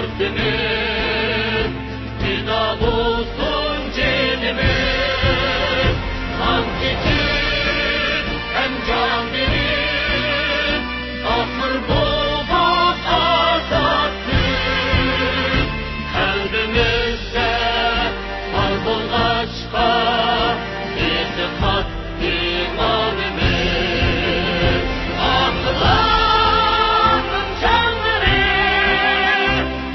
derdimiz, fida olsun cenimiz. Hangi için hem can verir, ahır bulduk azatlık. Kalbimizde var bulgaçka, itikat imanımız. Akılların canları,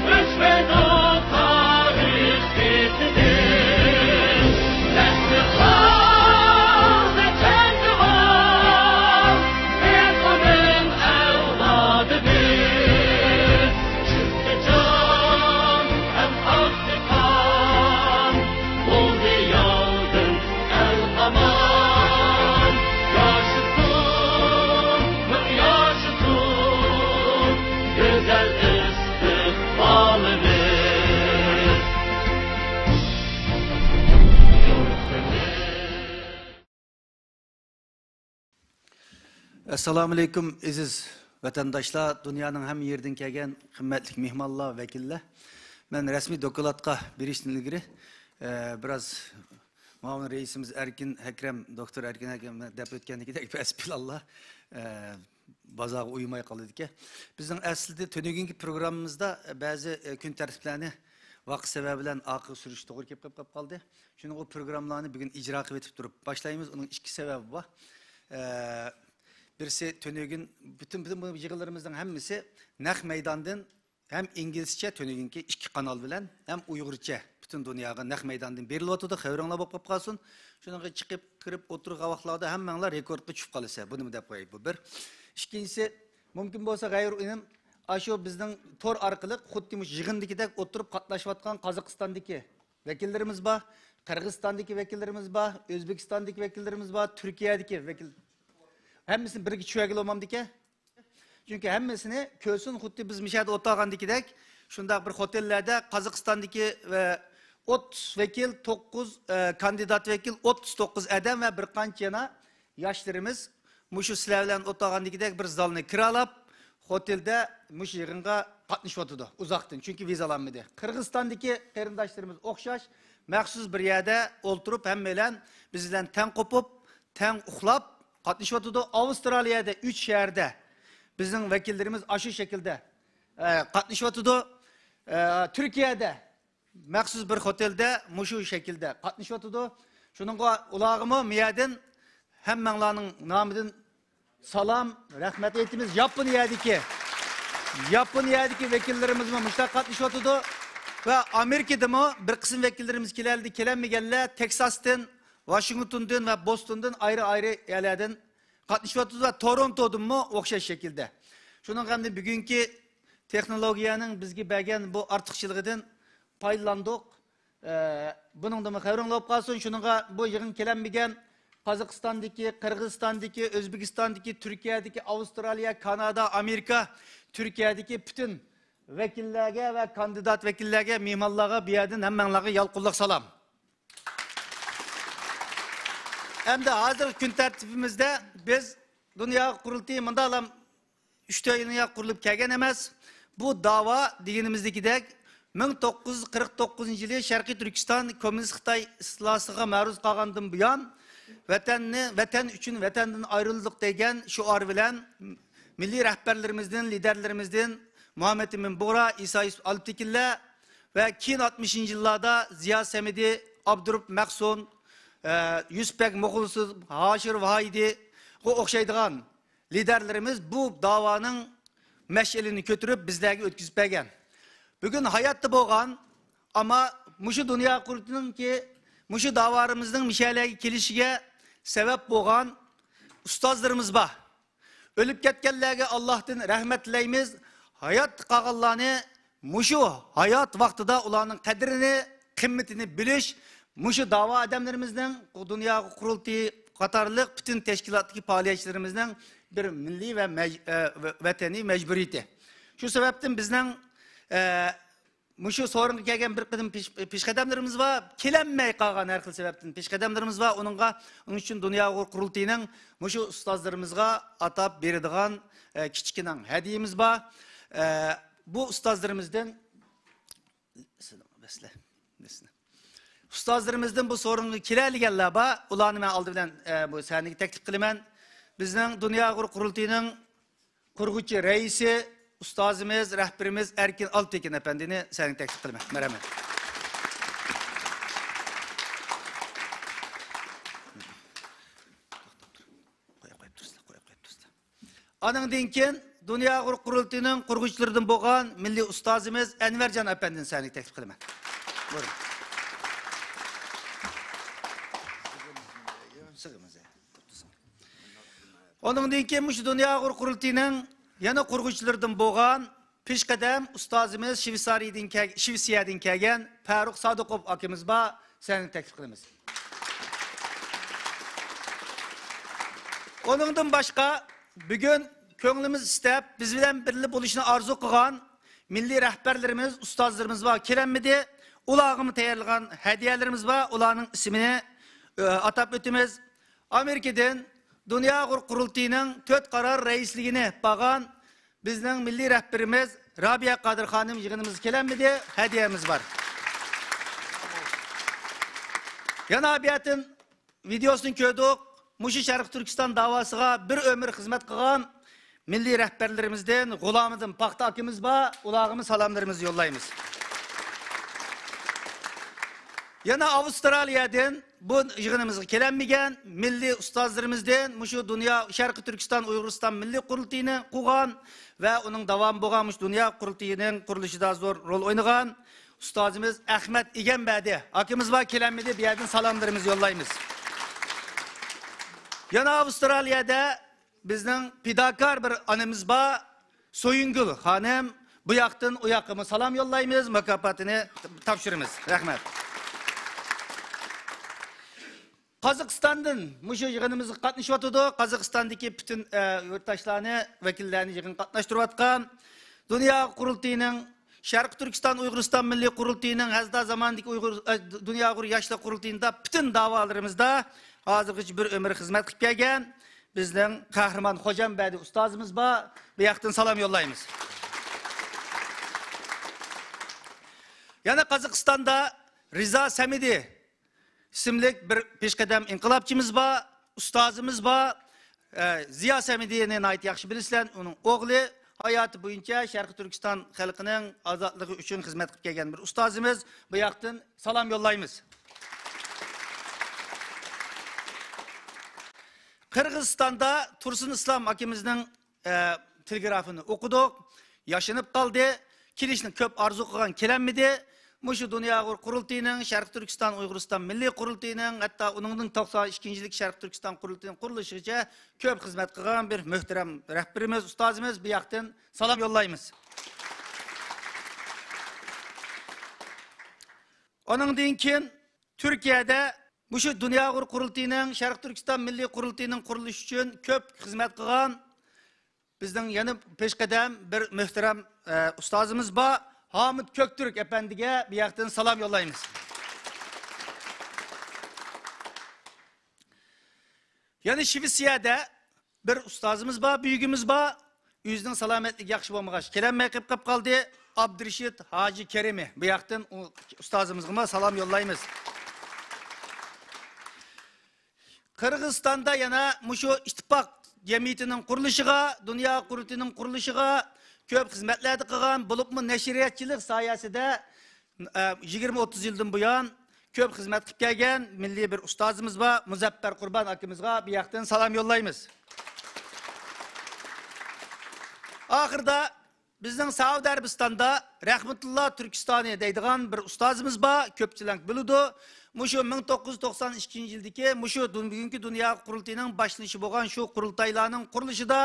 rüşvet o tarih bitirir. Nesli kaldı kendi var, Ekonun evladıdır. Çünkü can hem aktı kan, oldu yağdın el aman. Yaşasın, yaşasın, güzel istikbalimiz. Assalamu alaikum aziz vatandaşlar, dünyanın hem yerden kelgen kıymetli mehmanlar, vekiller. Ben resmi dokulatqa berişten ilgili biraz Mavun reisimiz Erkin Ekrem, Doktor Erkin Ekrem dep ötkendikidek besbilallah bazağa uymay kaldı ki. Bizden aslında tönügünkü programımızda bazı gün tertiplerini vakit sebebiyle akıl sürüş doğru kep kaldı. Çünkü o programlarını bugün icra etip durup başlayımız. Onun iki sebebi var. Birisi tönügün bütün bu yığılarımızdan hemisi Nak Meydan'dan hem İngilizce tönügünki iki kanal bilen hem Uygurca bütün dünyaya Nak Meydan'dan berilip oturdu. Xevranglar bakıp kalsın. Şuna çıkıp kırıp oturup kavaklarda hemenler rekordga çıkıp kalırsa. Bunu mu da koyayım bu bir. İkincisi mümkün olsa gayrı inim aşağı bizden tor arkalık xuddimuş yığındakidek oturup katlaşıvatkan Kazakistan'daki vekillerimiz var. Kırgızistan'daki vekillerimiz var. Özbekistan'daki vekillerimiz var. Türkiye'deki vekil. Hemmisini bir iki çüvegil olmam dike. Çünkü hemmisini kösün xuddi biz mişade otağandakidek şunda bir otellerde Kazakistan'daki ve 30 vekil, 9 kandidat vekil, 39 adam ve bir kançana yaşlarımız muşu silahlan otağandakidek bir zalını kiralap otelde muş yığınga katlaşıp oturdu uzaktan çünkü vizalanmadı. Kırgızistan'daki kerindaşlarımız okşaş, məxsus bir yerde oturup hemmeyle bizden ten kopup, ten uxlap katlaşıp oturdu. Avustralya'da 3 şehirde bizim vekillerimiz aşı şekilde katlaşıp oturdu. Türkiye'de məxsus bir otelde muşu şekilde katlaşıp oturdu. Şununla ulağımı miyaden hemmenlarının namıdın salam, rahmet etimiz Japonya'daki vekillerimiz mi müştak katlaşıp oturdu. Ve Amerika'da mı bir kısım vekillerimiz kilenmeyenler Texas'tan, Washington'dan ve Boston'dan ayrı yerlerden katlaşıp oturdu ve Toronto'dan mı okşaş şekilde. Şunun hem bugünkü teknolojiyanın bizge bergen bu artıkçılığından paylandık. Bunun da mı xevranglayıp kalsın, şununla bu yığın kilenmeyen Kazakistan'daki, Kırgızistan'daki, Özbekistan'daki, Türkiye'deki, Avustralya, Kanada, Amerika, Türkiye'deki bütün vekillerine ve kandidat vekillerine, mimarlara bir yerden hemenlerine yalkullık salam. Hem de hazır gün tertibimizde biz Dünya Kurultayı mındalam 3 yılına kurulup kelgen emez. Bu dava diyenimizdeki 1949 yılı Şarkı Türkistan Komünist Xitay istilasıga maruz kalgandan buyan vatan üçün vatandan ayrıldık degen şuar bilen milli rehberlerimizden, liderlerimizden Muhammed Emin Bora, İsa Yusuf Alptekilla ve 60. yıllarda Ziya Semedi, Abdurrahman Maksun, Yusupbek Moğulsuz, Haşir Vahidi o okşaydıgan liderlerimiz bu davanın meşelini götürüp bizlerge ötküzüp bergen. Bugün hayatta boğan ama muşu dünya kurulunun ki muşu davarımızın mişelege kelişige sebep boğan ustazlarımız var. Ölüp ketkenlerge Allah'tan rahmet dileyimiz. Hayat kağallarını muşu hayat vaktida ulanın kadrini, kıymetini biliş, muşu dava adamlarımızdan dünya kurultayı Katarlık bütün teşkilattaki faaliyetlerimizden bir milli ve vatani mecburiyeti. Şu sebepten bizden muşu sorun kelgen bir kıdım pişkadamlarımız var. Kelenmey kalgan her kıl sebepten pişkadamlarımız var. Onun için dünya kurultayının muşu ustazlarımızga atap berdiğan kiçikinen hediyemiz var. Bu ustazlarımızdan Ustozlarimizdan bu sorunga keladiganlar bor. Ularni men oldi bilan bu sahnaga taklif qilaman. Bizning Dunyo qurultiyining qurg'uchi raisi ustozimiz, rahbarimiz Erkin Altekin efendini sahnaga taklif qilaman. Marhamat. Anından keyin Dunyo qurultiyining qurg'uvchilaridan bo'lgan milliy ustozimiz Anvarjon efendini sahnaga taklif qilaman. Buyurun. Ondan keyin mush Dunyo qurultiyining yana qurg'uvchilaridan bo'lgan peshqadam ustozimiz Shvetsiyadan kelgan Farruh Sodiqov akamiz bor, seni taklif qilamiz. Ondan boshqa bugun ko'nglimiz istab, biz bilan birga bo'lishni orzu qilgan milliy rahbarlarimiz, ustozlarimiz bor. Kelamidi, ularga tayyorlagan hadiyalarimiz bor. Ularning ismini atab o'tamiz. Amerikadan Dunyo qurultiyining 4 qaror raisligini bagan bizning milliy rahbarimiz Rabia Qadir xonim yig'inimiz kelamidi, hadiyamiz bor. Yana abiyatin videosini ko'rdik. Mushi Sharq Turkiston davosiga bir ömür xizmat qilgan milliy rahbarlarimizdan G'ulomidin Paxta akamiz bor. Ularga salomlarimizni yo'llaymiz. Yana Avustraliyadan bu yig'inimizga kelanmagan milliy ustozlarimizdan mushu Dunyo Sharqi Turkiston Uyg'uriston milliy qurultiyini qurgan va uning davom bo'lgan mush Dunyo qurultiyining qurilishida zo'r rol o'ynagan ustozimiz Ahmad Eganbadi akamiz bor, kelanmadi. Bu yerdan salomlarimizni yo'llaymiz. Yana Avustraliyada bizning fidokor bir onamiz bor, Soyingul xonim. Bu yoqdan u yoqqa salom yo'llaymiz, mukofotini topshiramiz. Rahmat. Qozog'istondan mushu yig'inimizga qatnashib o'tdi. Qozog'istondagi butun yurtdoshlarni, vakillarni yig'in qatnashtirayotgan Dunyo qurultiyining Sharq Turkiston Uyg'uriston milliy qurultiyining hazda zamondagi Dunyo yoshlar qurultiyida butun da'volarimizda hozirgacha bir ömür xizmat qilib kelgan bizning qahramon Xo'jambadi ustozimiz bor. Bu yoqdan salom yo'llaymiz. Yana Qozog'istonda Rizo Samidi ismli bir peshqadam inqilobchimiz bor, ustozimiz bor. Ziyo Samidiyni ayt yaxshi bilasizlar, uning o'g'li hayoti bo'yicha Sharq Turkiston xalqining ozodligi uchun xizmat qilib kelgan bir ustozimiz. Bu yoqdan salom yo'llaymiz. Qirg'izistonda Tursun Islom akimizning telegrafini o'qidik. Yashinib qoldi. Kelishni ko'p orzu qilgan kelanmadi. Mushu Dunyo qurultiyining Sharq Turkiston Uyg'uriston milliy qurultiyining hatto uning 92-yillik Sharq Turkiston qurultiyining qurilishigacha ko'p xizmat qilgan bir muhtaram rahbarimiz, ustozimiz. Bu yoqdan salom yo'llaymiz. Ondan keyin Turkiyada mushu Dunyo qurultiyining Sharq Turkiston milliy qurultiyining qurilishi uchun ko'p xizmat qilgan bizning yana peshqadam bir muhtaram ustozimiz bor. Hamid Köktürk efendiga bu yoqdan salom yo'llaymiz. Yani Shvetsiyada bir ustozimiz bor, büyüğümüz bor. O'zining salomatligi yaxshi bo'lmag'ach, kelanmay qolib qoldi. Abdurashid Hoji Kerimi. Bu yoqdan ustozimizga salom yo'llaymiz. Qirg'izistonda yana mushu ittifoq jamiyatining qurilishiga, Dunyo qurultiyining qurilishiga ko'p xizmatlarni qilgan, bo'libmi nashriyatchilik soyasida 20-30 yildan buyon ko'p xizmat qilib kelgan milliy bir ustozimiz bor, Muzaffar Qurbon akimizga bu yoqdan salom yo'llaymiz. Oxirida bizning Saudiya Arabistonda Rahmatulloh Turkistoni deydigan bir ustozimiz bor, ko'pchilik biladi. Mushu 1992-yildagi mushu bugungi Dunyo qurultiyining boshlanishi bo'lgan shu qurultaylarning qurilishida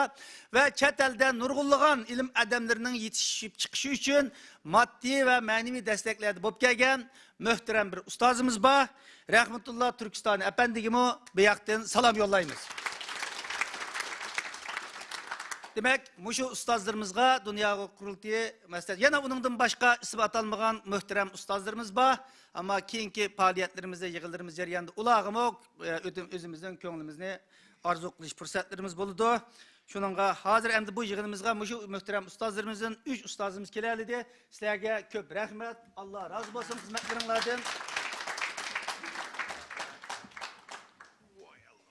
va chet elda nurg'unlagan ilm adamlarining yetishib chiqishi uchun moddiy va ma'naviy desteklar bo'lib kelgan muhtaram bir ustozimiz bor. Rahmatulloh Turkistoni apandigimi bu yoqdan salom yo'llaymiz. Demek, mushu ustozlarimizga Dunyo qurultiyi masalan yana uningdan boshqa ismi atalmagan muhtaram ustozlarimiz bor. Ama keyingi faaliyetlerimizde, yig'inlarimiz jarayonida ularga o'zimizning ko'nglimizni arzu qilish fursatlarimiz bo'ldi. Şununla hazır endi bu yığınımızga muşu muhterem ustazlarımızın 3 ustazımız kelerdi. Sizlerge köp rahmet. Allah razı olsun hizmetlerinizden.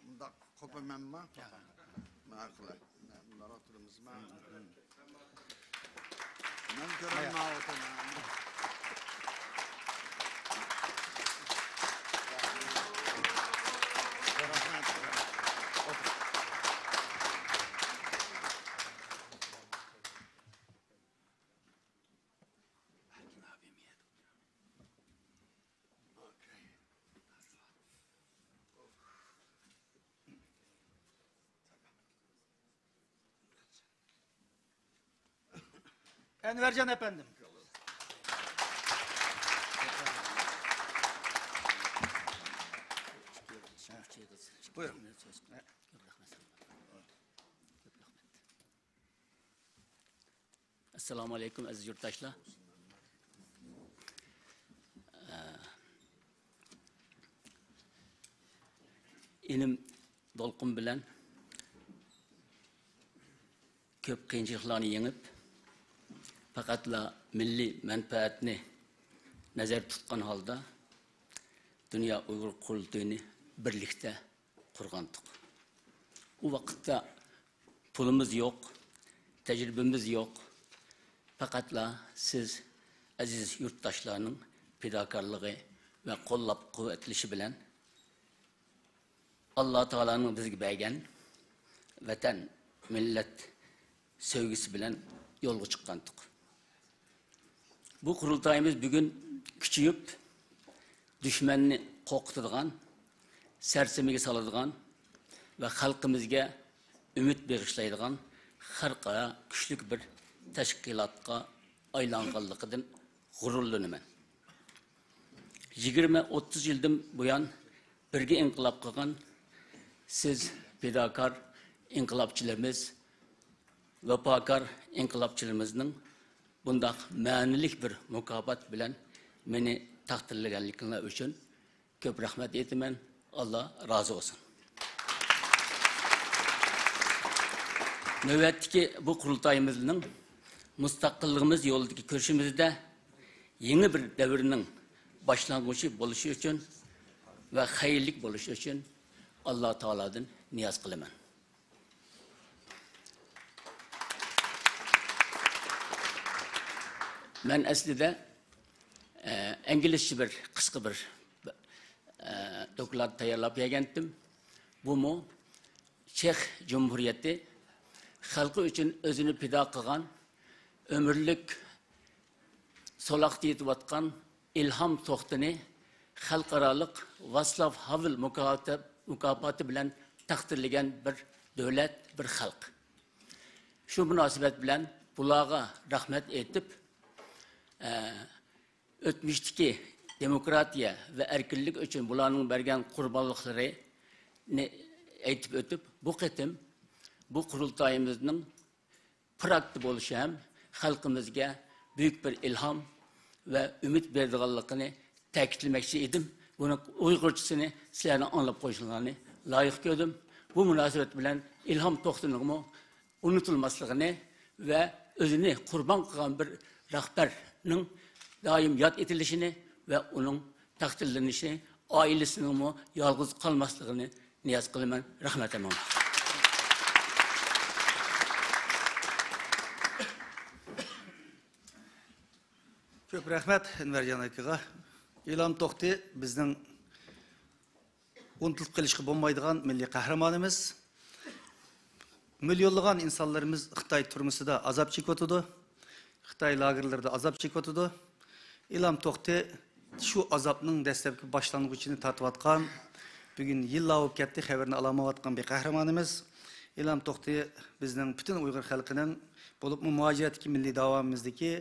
Bunda kopamam mı? Makul. Bunlar oturumuz mu? Ben görürüm ne oturmam. Envercan efendim. Buyurun. Assalamu alaikum aziz yurttaşlar. İlim dolqun bilen köp qiyinchiliklarni yengib, faqatla milliy manfaatni nazarda tutgan holda Dünya Uyghur Qurultayını birlikte qurgandik. O vaqtda pulumuz yok, tecrübemiz yok. Faqatla siz aziz yurttaşlarning fidokorligi ve qo'llab quvvatlashi bilan Allah Teala'nın bizga bergan vatan, millet sevgisi bilan yo'lga chiqqandik. Bu qurultayimiz bugün küçüyüp düşmanni qo'rqitadigan, sarsimiga soladigan ve xalqimizga umid bag'ishlaydigan xalqaro kuchli bir tashkilotga aylanganligidan g'ururlanaman. 20-30 yıldan bu yan birge inqilab qilgan siz fidokor inqilobchilarimiz, vafokor inqilobchilarimizning bundaq ma'nilik bir mukofot bilan meni taqdirlaganliklaringiz uchun ko'p rahmat aytaman. Allah razı olsun. Növbetdeki bu qurultayimizning mustaqilligimiz yo'lidagi ko'rishimizda yeni bir davrning başlangıcı bo'lishi uchun ve hayırlık bo'lishi uchun Allah Teala'dan niyaz qilaman. Ben aslida İngilizce bir qisqa bir doklad tayyorlab bergandim. Bu mu Çex Cumhuriyeti xalqi uchun o'zini fido qilgan, ömürlük solaqda yetayotgan İlham To'xtini xalqaroliq Václav Havel mukofoti bilan taqdirlagan bir davlat, bir xalq. Shu munosabat bilan bularga rahmat aytib, o'tmishdagi demokratiya ve erkinlik uchun bularning bergan qurbonliklarini aytib o'tib, bu qitim bu qurultayimizning praktik bo'lishi ham xalqimizga büyük bir ilham ve ümit berdiğanlıqını ta'kidlamoqchi edim. Bunun Uyg'urchasini sizlarning anglab qo'yishlarini loyiq ko'rdim. Bu munosabat bilan İlham To'xtining unutilmasligini ve o'zini qurbon qilgan bir rahbarning doim yod etilishini ve onun taqdirlanishini, oilasining yolg'iz qolmasligini niyaz qilaman. Rahmat amon. Köp rahmet Envercan akaga. İlham To'xti bizning unutilib qilishga bo'lmaydigan milliy qahramonimiz. Milyonlagan insanlarımız Xitoy turmusida azap chekyotidi. Xitoy lagerlarida azap chekyotidi. İlham To'xti şu azapning dastlabki boshlang'ichini tatiyotgan, bugün yillar o'tib ketdi, xabarini alamayotgan bir qahramonimiz. İlham To'xti bizning bütün Uyg'ur xalqining bo'lib muhojiratdagi milliy davomimizdagi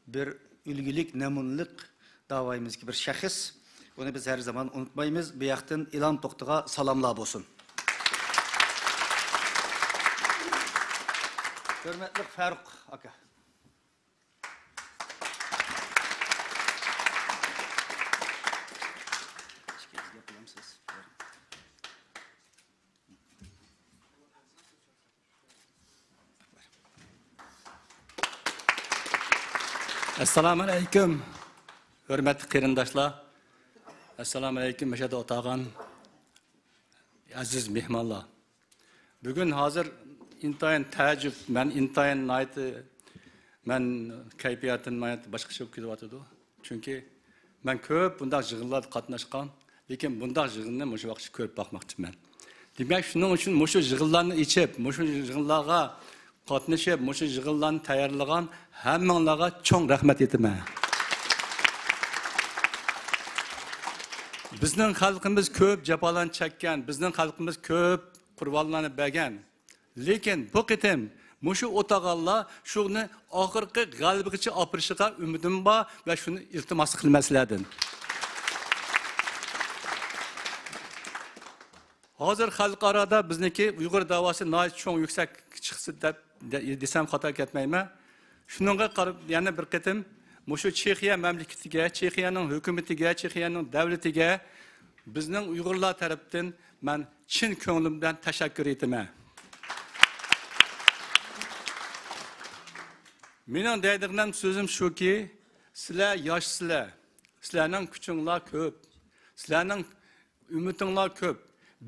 bir ülgülük, nemunluk davayımızdaki bir şahıs. Bunu biz her zaman unutmayız. Bir yaktan İlham To'xtiga salamlar olsun. Hürmetli Faruk aka. Assalomu alaykum. Hurmatli qarindoshlar. Assalomu alaykum Mashhad otag'an. Aziz mehmonlar. Bugun hozir intayin ta'jub, men intayin nayti men kayfiyatim boshqacha bo'lib kelyapti. Chunki men ko'p bundaq yig'inlarda qatnashgan, lekin bundaq yig'inni o'sha vaqtda ko'rib boqmoqchiman. Demak, shuning uchun o'sha yig'inlarni ichib, o'sha yig'inlarga qatnashib, o'sha yig'inlarni tayyorlagan hammanglarga cho'ng rahmat aytaman. Bizning xalqimiz ko'p jafolarni chekkan, bizning xalqimiz ko'p qurbonlarni bergan. Lekin bu qitim mushu o'tag'anlar shuni oxirgi g'alabaga opirishiga umidim bor va shuni iltimos qilmaslardan. Hozir xalqarada bizniki Uyg'ur davosi nihoyat cho'ng yuksak chiqsin deb desam xato ketmayman. Shuningga qarab yana bir qitim mushu Chexiya mamlakatiga, Chexiyaning hukumatiga, Chexiyaning davlatiga bizning Uyg'urlar tarafdan men chin ko'nglimdan tashakkur etaman. Mening deydigan so'zim shuki, sizlar yoshsizlar, sizlarning kuchinglar ko'p, sizlarning umidinglar ko'p.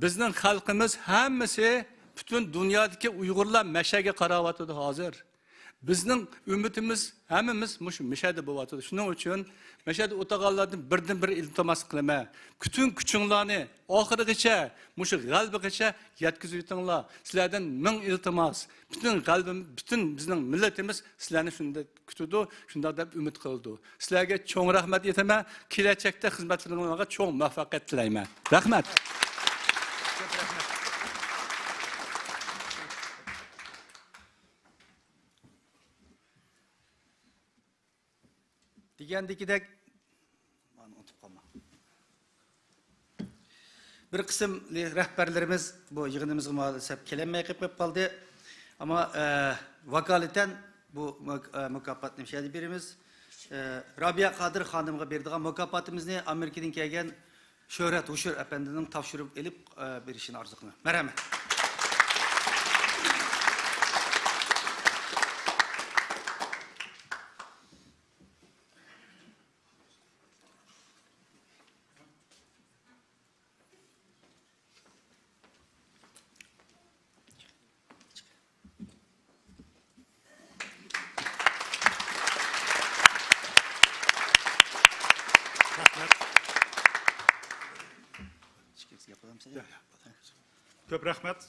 Bizning xalqimiz hammasi butun dunyodagi Uyg'urlar mashaga qarayotdi hozir. Bizning umidimiz hammamiz mushu mashada bo'lyapti. Shuning uchun mashada o'tag'anlardan birdan bir iltimos qilaman. Butun kuchinglarni oxirigacha, mushu g'albigacha yetkazib yetinglar. Sizlardan ming iltimos. Butun qalbim, butun bizning millatimiz sizlarni shunda kutdi, shunda deb umid qildi. Sizlarga cho'ng rahmat aytaman. Kelajakda xizmatlaringizga cho'ng muvaffaqiyat tilayman. Rahmat. Degandikidek unutib qolma. Bir qism rahbarlarimiz bu yig'inimizga ma'lumot kelinmay qolib qoldi. Ama vakaleten bu mükafat nimşadi birimiz Rabia Kadir Hanım'a berdiğin mükafatımızı Amerika'dan kelgen Şöhret Uşur Efendi'nin tavşırıp elip bir işin arzusunu. Merhamet. Köp rahmet.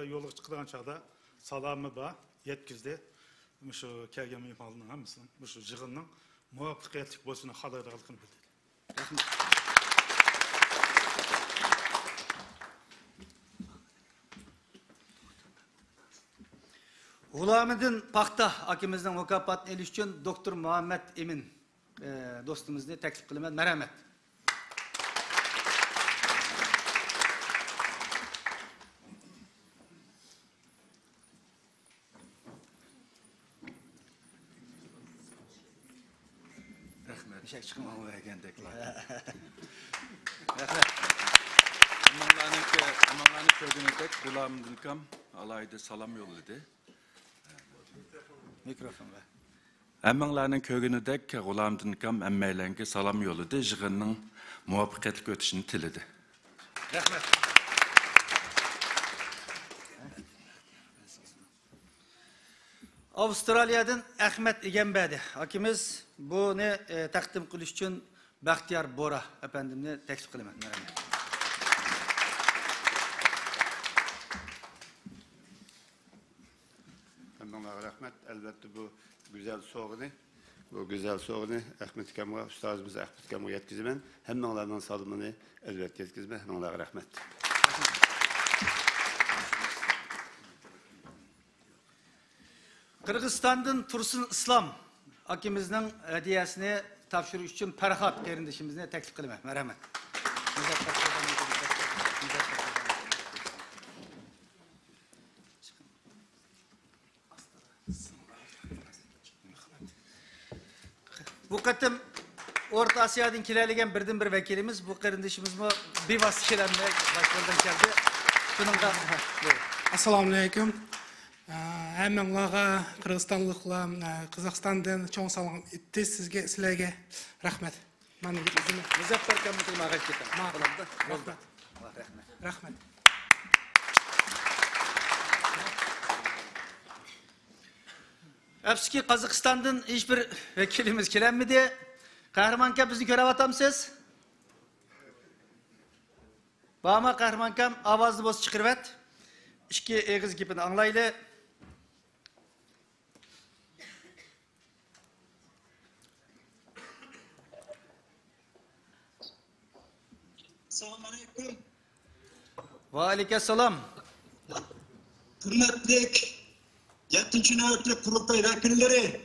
Yolu çıkılan çağda salamı var. Yetkizdi. Şu kelgen mehmanının hamısının, şu yığının muvaffaqiyetlik bolsuna xalayırlığını bildirdi. Ulamidin Paxta akimizden mükafatını eliş için Doktor Muhammed Emin dostumuzni teklif kılımad. Merhamet. Şek çıkmamı vergendekler. Amanlarını köydünüdek bulamdılkam alaydı salam yolladı. Mikrofon ver. Amanlarının köydünüdek bulamdılkam emmeylenki salam yolladı. Jığının muvaffaqiyetli ötüşünü tiledi. Rahmet. Avustralya'dan Ahmet İgenbedi. Akimiz bunu takdim kılış için Bahtiyar Bora efendimle teklif kılımad. Hemen rahmet. Elbette bu güzel soğunu Ahmet Kemal'a, ustazımız Ahmet Kemal'a yetkizmen. Hemenlerden salımını elbette yetkizmen. Hemenler rahmet. Kırgızistan'dan Tursun İslam akimizden hediyesini tavşırış için Ferhat kardeşimizle teklif kılımad. Merhamet. Bu katım Orta Asya'dan kiralagan birden bir vekilimiz, bu kardeşimiz bir vasıfçılarına başlarından geldi. Şunun da Assalomu alaykum. Әммәңлаға, Қырғызстанлықлар, Қазақстандан чоң салған етті сізлерге рахмет. Мұзафар Камутыл мағаш кетем. Рахмет. Әпсіки Қазақстандан ешбір векилimiz келеммеде. Қahramanкам бізді көріп атамсыз? Bağma Қahramanкам авазды боз çıkırvet. İşki eğiz gipini anlaylı. Selamünaleyküm. Ve aleykümselam. Hürmetlik 7. nöbetlik kurultay vekilleri,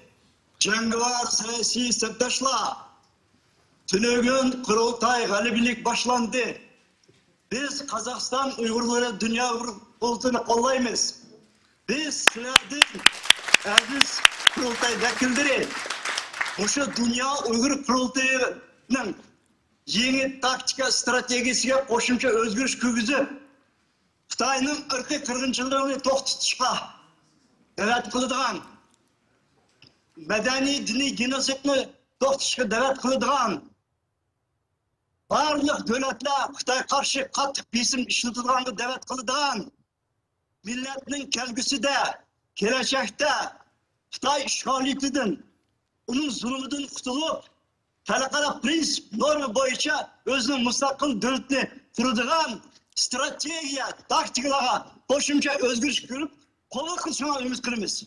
cengivar siyasi sepdaşlar, tünögün kurultay galibilik başlandı. Biz Kazakistan Uygurları dünya kurultayını kollayımız. Biz sizlerden aziz kurultay vekilleri, şu dünya Uygur kurultayının yeni taktika stratejisiye koşumça özgürlük kügüzü, Xitayning irqiy qirg'inchiligini to'xtatishga da'vat qiladigan, madaniy diniy genosidni to'xtatishga da'vat qiladigan barliq davlatlar Xitoy qarshi qattiq besim ishlatidiganga da'vat qiladigan, millatning kelgusida, kelajakda Xitoy ishg'oliyatidan, uning zulmidan qutulib, xalqaro prinsip norma bo'yicha o'zining mustaqil davlatni quradigan stratejiya, taktikalara boşumca özgürlük görüp kolu kılsına ümit kırmız.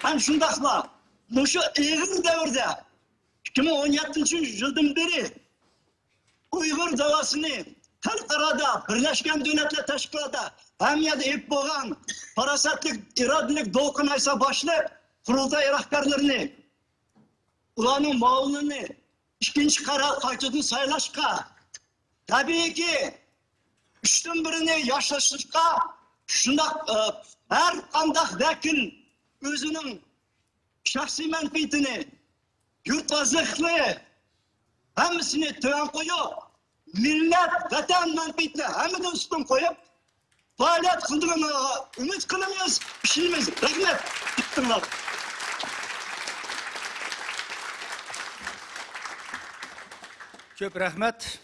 Hem şundakla, bu şu eğil devirde, 2017 yıldan beri Uygur davasını halkarada, Birleşken Devletler Teşkilatı, hem ya da hep boğan, parasatlık, iradelik dolkunaysa başlayıp, kurultay rahberlerini, ulanın mağlulunu, İkinci karar kayıtını sayılaşka, tabii ki üçten birini yaşlaşırka, şunda her kandak vekil özünün şahsi menfaatini, yurtvazlıklı, hemsini töven koyup, millet, vatan menfaatini hemini üstün koyup, faaliyet kıldığını ümit kılımız, işimiz, rahmet, bittiler. Köp rahmet.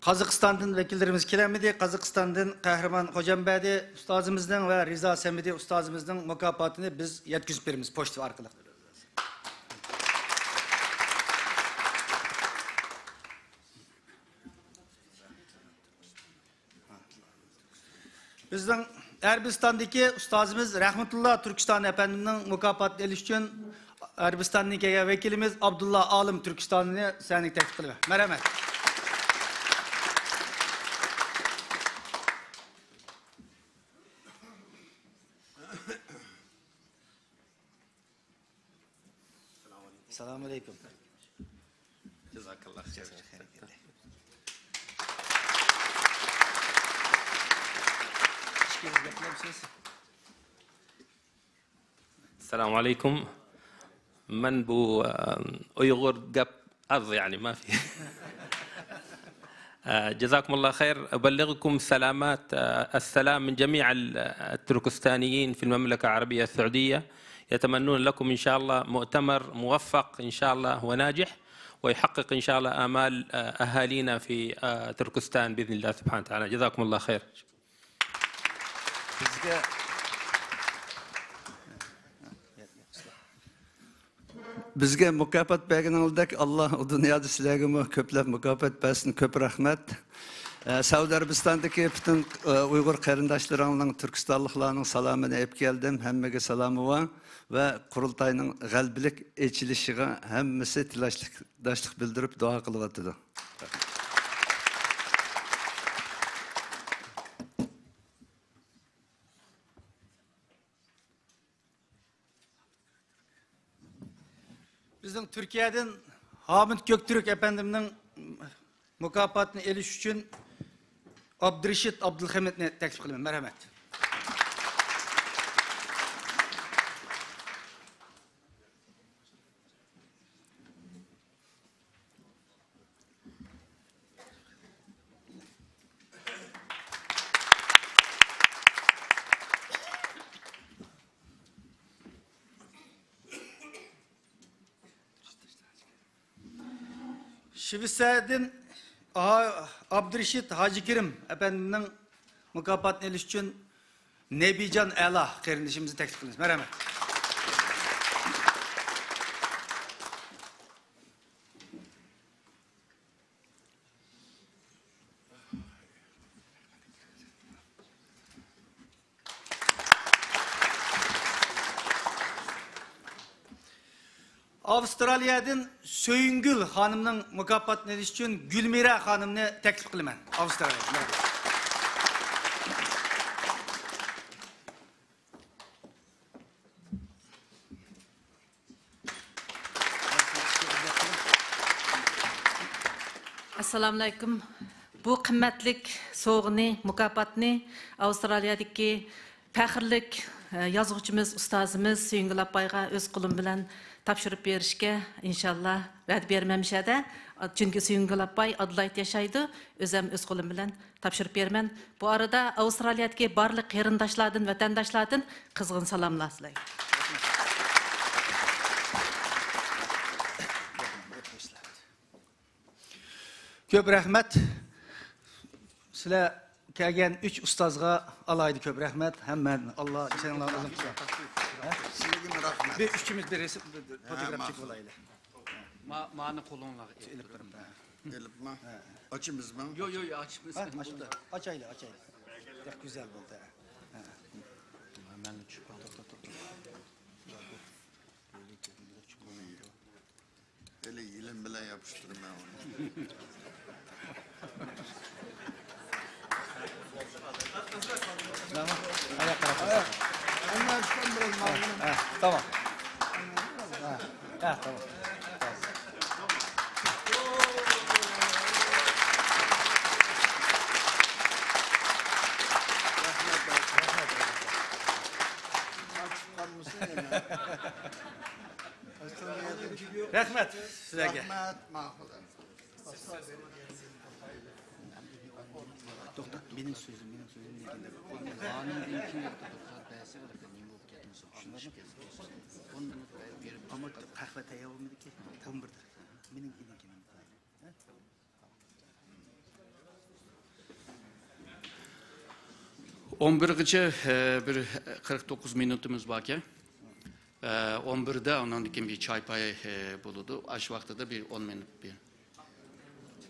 Kazakistan'dan vekillerimiz kelemedi. Kazakistan'dan Kahraman Hocambedi ustazımızdan ve Riza Semidi ustazımızdan mükafatını biz yetkizip verimiz poştu arkalı. Bizden Erbistan'daki ustazımız Rahmetullah Türkistan Efendi'nin mükafatını eliş için Erbistan'daki vekilimiz Abdullah Alim Türkistan'ını senlik teklif ediyor. Merhamet. Selamun Aleyküm. Cezakallah. السلام عليكم. من بو أيغور قب أرض يعني ما في. جزاكم الله خير. أبلغكم سلامات السلام من جميع التركستانيين في المملكة العربية السعودية، يتمنون لكم إن شاء الله مؤتمر موفق إن شاء الله وناجح، ويحقق إن شاء الله آمال أهالينا في تركستان بإذن الله سبحانه وتعالى. جزاكم الله خير. Bizge mükafat bergeningizde Allah o dünyada sizlerge köplep mükafat bersin, köp rahmet. Saudi Arabistan'daki bütün Uygur qarindaşlarının, Türkistanlıklarının salamını hep geldim. Hemmege salamı var ve kurultayının galbilik eçilişine hemmesi tilaşlık bildirip dua kılıvatıdı. Bizden Türkiye'den Hamid Göktürk efendiminin mükafatını eliş için Abdülreşit Abdülhamid'ni teklif kılıyorum. Merhamet. Şivisa'dan Abdurrashid Hacı Kerim efendinin mükafatını eliş için Nebican Ela kardeşimizi teklif kılınız. Merhamet. Avustralya'dan Söyüngül hanımның mükafatını ediş için Gülmira hanımını teklif kılımın. Avustralya'dan. Assalamu alaykum. Bu qimmatlik soğğunu, mükafatını Avustralya'daki faxrlik yazıcımız, ustazımız Söyüngül Apayga öz qolum bilan tapşırıp berişke inşallah vəd bermemişədə. Çünkü Söyüngül Apay Adelaide yaşaydı. Özüm öz qolum bilan tapşırıp bermen. Bu arada Avustralya'daki barlıq qeyrindaşlardan, vatandaşlardan qızğın salamlasılay. Köp rahmet. Sizler kelgen 3 ustazga alaydı köp rahmet. Hemen Allah insanlar uzun tutsun. Bir üçümüz bir resim fotoğraf çekip olaydı. Mani kolonlar. Elip mi? Açımız mı? Yo açımız. Açayla. Güzel oldu. Hemen çıkar. Öyle ilim bile yapıştırma onu. Tamam. Ayak tarafı. Onlar çıkan biraz malum. Tamam. Tamam. Rahmet sizlerge. Rahmet mahvoda. Doktor, benim sözüm ama kahve taya olmadı ki. Tam burada. Benimkinin. Bir 49 minutumuz var ki. 11'de ondan dikin bir çay payı buludu. Aş vakti de bir 10 minut bir.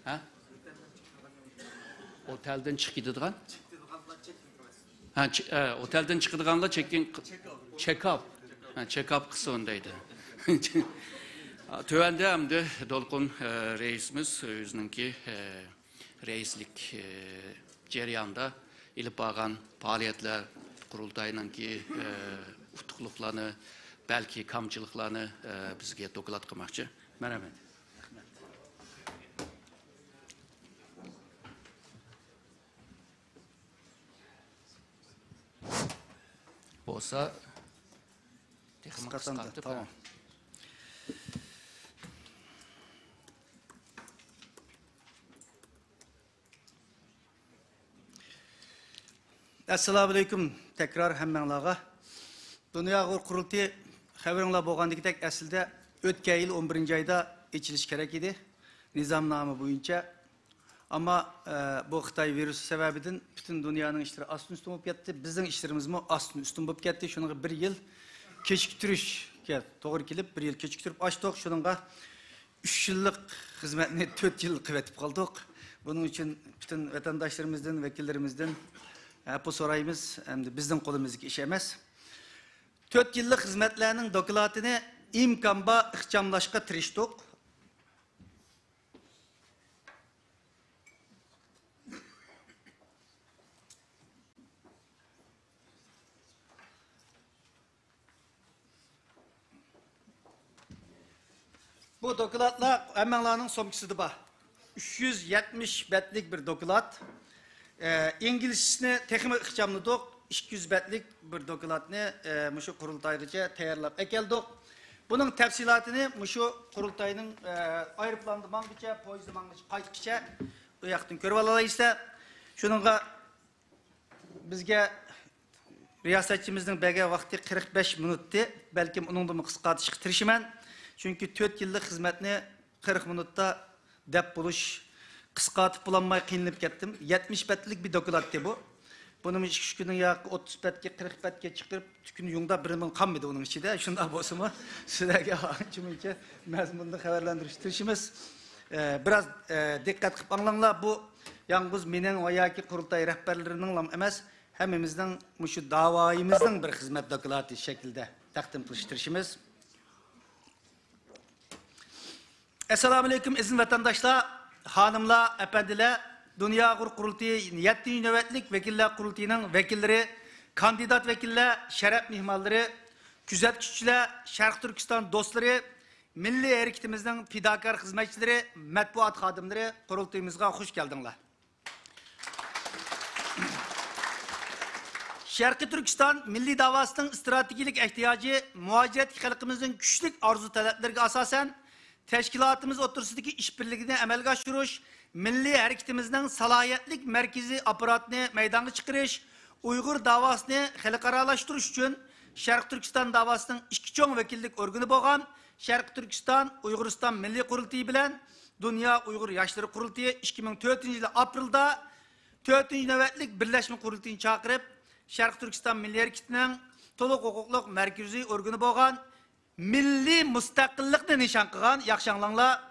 Ha? Otelden çıkıdıgan? Otelden çıkıdıganla çekin check-up. Check-up kısmındaydı. Tövende hem de Dolkun reisimiz özününki reislik cereyanda ilip bağan faaliyetler kurultayınınki utukluklarını belki kamçılıklarını bizge dokulat kılmakçı. Merhamet. Olsa kıskattı. Tamam. Assalamu alaikum tekrar hemmenlağa. Dünya Kurultayı haberinglar bo'lgandagidek aslida o'tgan yil 11 ayda içiliş kerak edi. Nizamnoma bo'yicha. Ama bu Xitoy virusi sebebinden bütün dünyanın işleri astın üstün bo'lib ketdi. Bizning ishlarimiz mi astın üstün bo'lib ketdi. Şunga bir yıl kechiktirishga to'g'ri kelib, bir yıl kechiktirib açtık. Şunga 3 yıllık hizmetini 4 yıl qilib qoldik. Bunun için bütün vatandaşlarımızdan, vekillerimizden bu sorayımız hem de bizden kolumuzdaki iş emas. 4 yıllık hizmetlerinin dokulatını imkanba ixchamlashga tirishdik. Bu dokulatlar hemenlarının somkisidir bak. 370 betlik bir dokulat. İngilizcesini tekimi ixchamladik. 200 betlik bir dokulatını muşu kurultaylıca tayarlap ekeldik. Bunun tefsilatını muşu kurultayının aeroplanda mangiçe, poyizda mangiçe, qaytkiçe bu yaktan körüp alalaysa. Şununla bizge riyasetçimizin bege vakti 45 minutti. Belki onun da mı kıskatışık tirişimen. Çünkü 4 yıllık hizmetini 40 minutta dep buluş, qısqatib bulanmay qiynalib ketdim. 70 betlik bir dokulatdı bu. Bunun 2 günün ya 30 betke, 40 betke çıkırıp tükünü yungda birimin kanmadı onun içinde. Şunda bolsa mı? Sizlerge cümünce mezmununu haberlendiriştirişimiz. Biraz dikkat qilib anlanglar, bu yalnız menen oyaki kurultay rehberlerinin emas, hemimizden şu davayımızdan bir hizmet dokulatı şekilde takdim kılıştırışımız. Esselamu Aleyküm izin vatandaşlar, hanımlar, efendiler, Dünya Kurultayı 7. nöbetlik Vekiller Kurultayı'nın vekilleri, kandidat vekiller, şeref mihmalları, küzetçiler, Şarkı Türkistan dostları, milli hareketimizin fidakar hizmetçileri, matbuat xadimleri kurultayımızga hoş geldinler. Şarkı Türkistan milli davasının stratejik ihtiyacı, muhaciret halkımızın güçlük arzu taleplerine asasen, teşkilatımız otursudaki işbirliğini amelga aşırış, milli hareketimizin salahiyetlik merkezi aparatını meydana çıkarış, Uygur davasını halkaralaştırış için Şarkı Türkistan davasının iki çoğun vekillik organı boğan, Şarkı Türkistan, Uyguristan Milli Kurultayı bilen Dünya Uygur Yaşları Kurultayı 2004 yılı April'da 4. nöbetlik Birleşme Kurultayı'nı çağırıp Şarkı Türkistan Milli Hareketi'nin toluk hukukluk merkezi organı boğan milli müstakillikni nişan kılan, yakşanlanlar,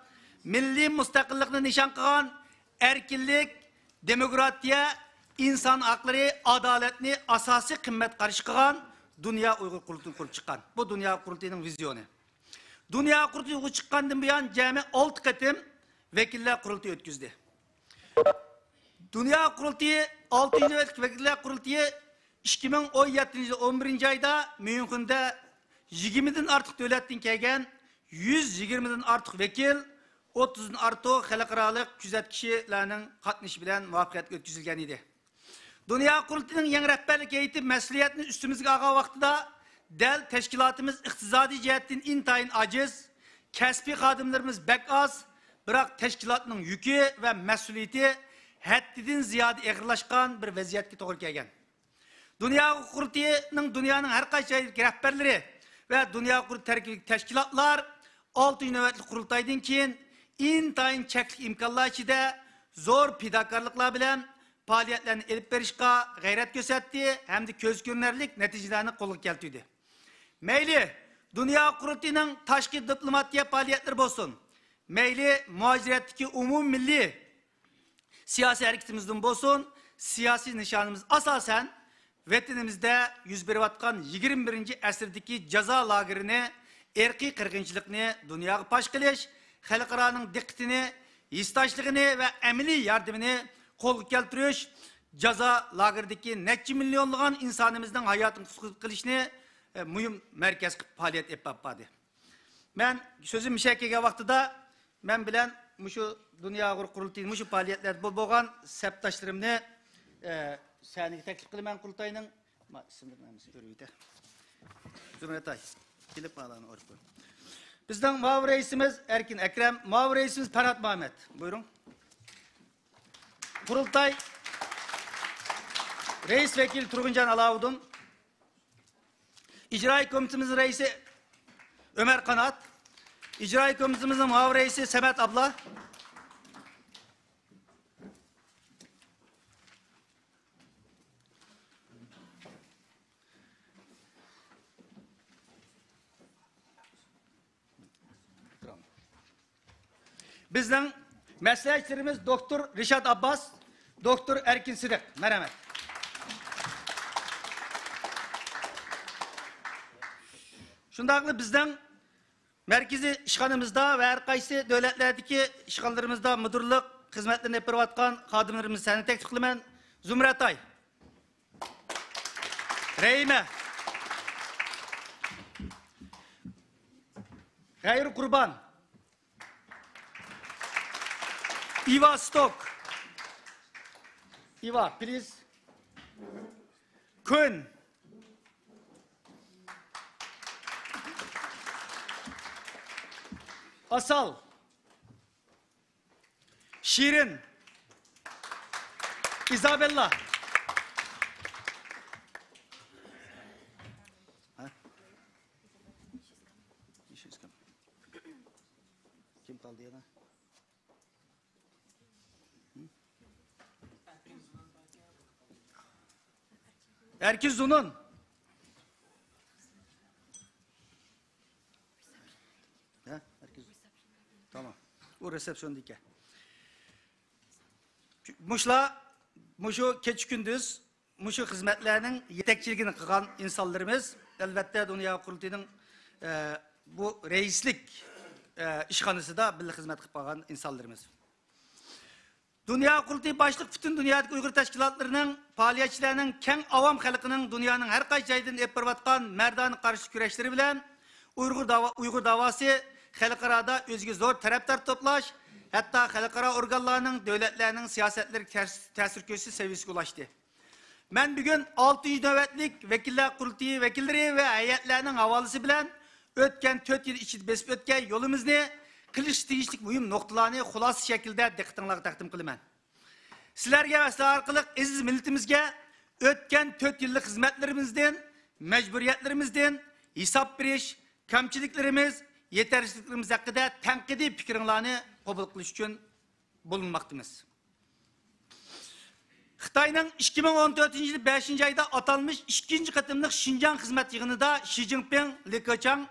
milli müstakillikni nişan kılan erkinlik, demokratiya, insan hakları, adaletini asasi kıymet karşı kılan Dünya Uygur Kurultayı'nı kurup çıkan. Bu Dünya Kurultayı'nın vizyonu. Dünya Kurultayı çıkandan buyan cami 6 katım vekiller kurultayı ötküzdü. Dünya Kurultayı 6. vekiller kurultayı 2017 yılı 11. ayda Münhen'de 20'den artık devletten kelgen 120'den artık vekil 30'dan artık halkaralık küzetçilerinin katnışı bilen muvaffakiyet ötküzülgen idi. Dünya Kurultayı'nın yeni rehberlik eğitim mesuliyetini üstümüzge ağa vaxtıda del teşkilatımız iqtisadi cihetten intayin aciz, kesbi kadimlerimiz bek az, bırak teşkilatının yükü ve mesuliyeti haddidin ziyade eğirlaşkan bir vaziyetki doğru kelgen. Dünya Kurultayı'nın dünyanın her kaysi rehberleri ve Dünya Kurultayı teşkilatlar 6. nöbetli kurultaydan keyin intayin çeklik imkanlar içinde zor pidakarlıklar bilen faaliyetlerini elip berişka gayret gösterdi hem de köz görünürlük neticelerini kolluk keltiydi. Meyli Dünya Kurultayı'nın taşkı diplomatiya faaliyetleri bolsun. Meyli muhaciretteki umum milli siyasi hareketimizden bolsun. Siyasi nişanımız asasen vatanimizde yüz beriyatkan 21. asırdaki ceza lagerini, erki kırgınçılıkını dünyaya paş kılış, halkıranın dikkatini, istaşlığını ve emeli yardımını kol keltiriş, ceza lagerdeki neçi milyonluğun insanımızdan hayatını kılışını mühim merkez faaliyet yapmadı. Ben sözüm müşekkeke vaxtıda ben bilen şu Dünya Kurultayı'nın şu faaliyetler boğan septaşlarımını seni teklif kılım ben kurultayının Zümretay gelip bağlanın oraya. Bizden muavir reisimiz Erkin Ekrem, muavir reisimiz Ferhat Mehmet. Buyurun. Kurultay Reis Vekil Turguncan Alavudun, İcrai Komitemizin reisi Ömer Kanat, İcrai Komitemizin muavir reisi Semet Abla, bizden meslekçilerimiz Doktor Rişat Abbas, Doktor Erkin Sıdık. Merhamet. Şundaklı bizden merkezi işhanımızda ve her kaysi devletlerdeki işhanlarımızda müdürlük hizmetlerini yapıp atkan kadınlarımız seni teklif kılım Zümretay, Reyme, Hayır Kurban, Iva Stok, Iva, please. Kun. Asal. Şirin. Isabella. Kim kaldı yana? Erkin Zunun. Tamam. O resepsiyondaki. Muşu keç gündüz, muşu hizmetlerinin yetekçiliğini kılan insanlarımız, elbette Dünya Kurultayı'nın bu reislik işhanısı da birlik hizmet kılan insanlarımız. Dünya Kurultayı başlık bütün dünyadaki Uygur teşkilatlarının, faaliyetçilerinin, keng avam halkının dünyanın her kaysi jaydan epivatkan merdanı karşı küreşleri bilen Uygur davası halkarada özgü zor taraftar toplaş, hatta halkara organlarının, devletlerinin siyasetleri tesir köşesi seviyesi ulaştı. Ben bugün 600 nöbetlik Vekiller Kurultayı vekilleri ve heyetlerinin havalısı bilen ötken 4 yıl içinde besip ötken yolumuzni kılış deyişlik mühim noktalarını hulası şekilde dikkatinize takdim kılıman. Sizlerge ve sizler arkalık aziz milletimizge ötken 4 yıllık hizmetlerimizden, mecburiyetlerimizden, hesap veriş, kamçiliklerimiz, yetersizliklerimiz hakkında tenkidi fikirlerini kabul kılış için bulunmaktayız. Xitayning 2014 yılı 5. ayda atalmış 2. katımlık Şinjan hizmet yığınında Xi Jinping, Li Keqiang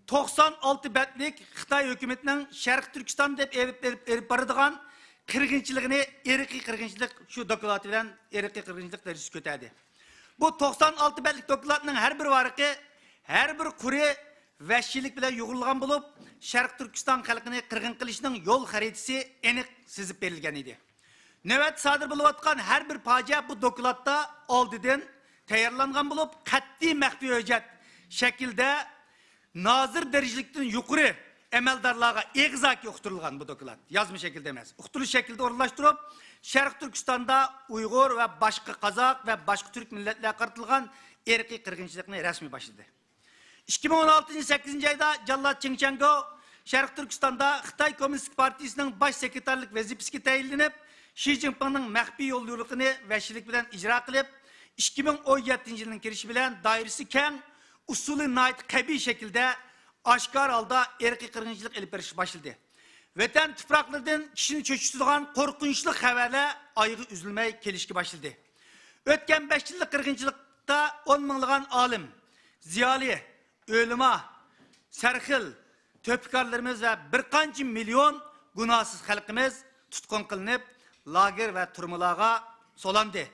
96 betlik Xitay hükümetinin Şarkı Türkistan deb erip barıdığan kırgınçılığını, erki kırgınçılık şu dokulatı bilen erki kırgınçılık derecesi kötədi. Bu 96 betlik dokulatının her bir varıqı, her bir kuri vəhşilik bilen yoğurulgan bulup Şarkı Türkistan halkını kırgın kılışının yol haritesi enik sizip verilgen idi. Nöbet sadır buluvatkan her bir facia bu dokulatta aldıdan tayarlangan bulup katli mehfi öcet şekilde nazır derecelikten yukarı emeldarlığa egzaki uqturulgan bu dokulat. Yazmış şekilde emez. Uqturu şekilde orlaştırıp Şarkı Türkistan'da Uygur ve başka Kazak ve başka Türk milletlerine kartılgan erki kırgınçılıkını resmi başladı. 2016 8. ayda Jallat Çingçengo Şarkı Türkistan'da Xitay Komünist Partisi'nin baş sekreterlik vazifesi tayinlenip Xi Jinping'in mehbi yolculukunu vəhşilik bilen icra kılıp 2017 yılının girişi bilen dairesi keng usulü nait kabi şekilde aşkar alda erki kırgınçılık elip beriş başladı. Vatan tüpraklardan kişini çöçütüdüğün korkunçlu haberle ayığı üzülmeye kelişki başladı. Ötken 5 yıllık kırgınçılıkta 10 binliğen alim, ziyali, ölüma, serhil, töpkarlarımız ve bir kancı milyon günahsız halkımız tutkun kılınıp lager ve turmulağa solandı.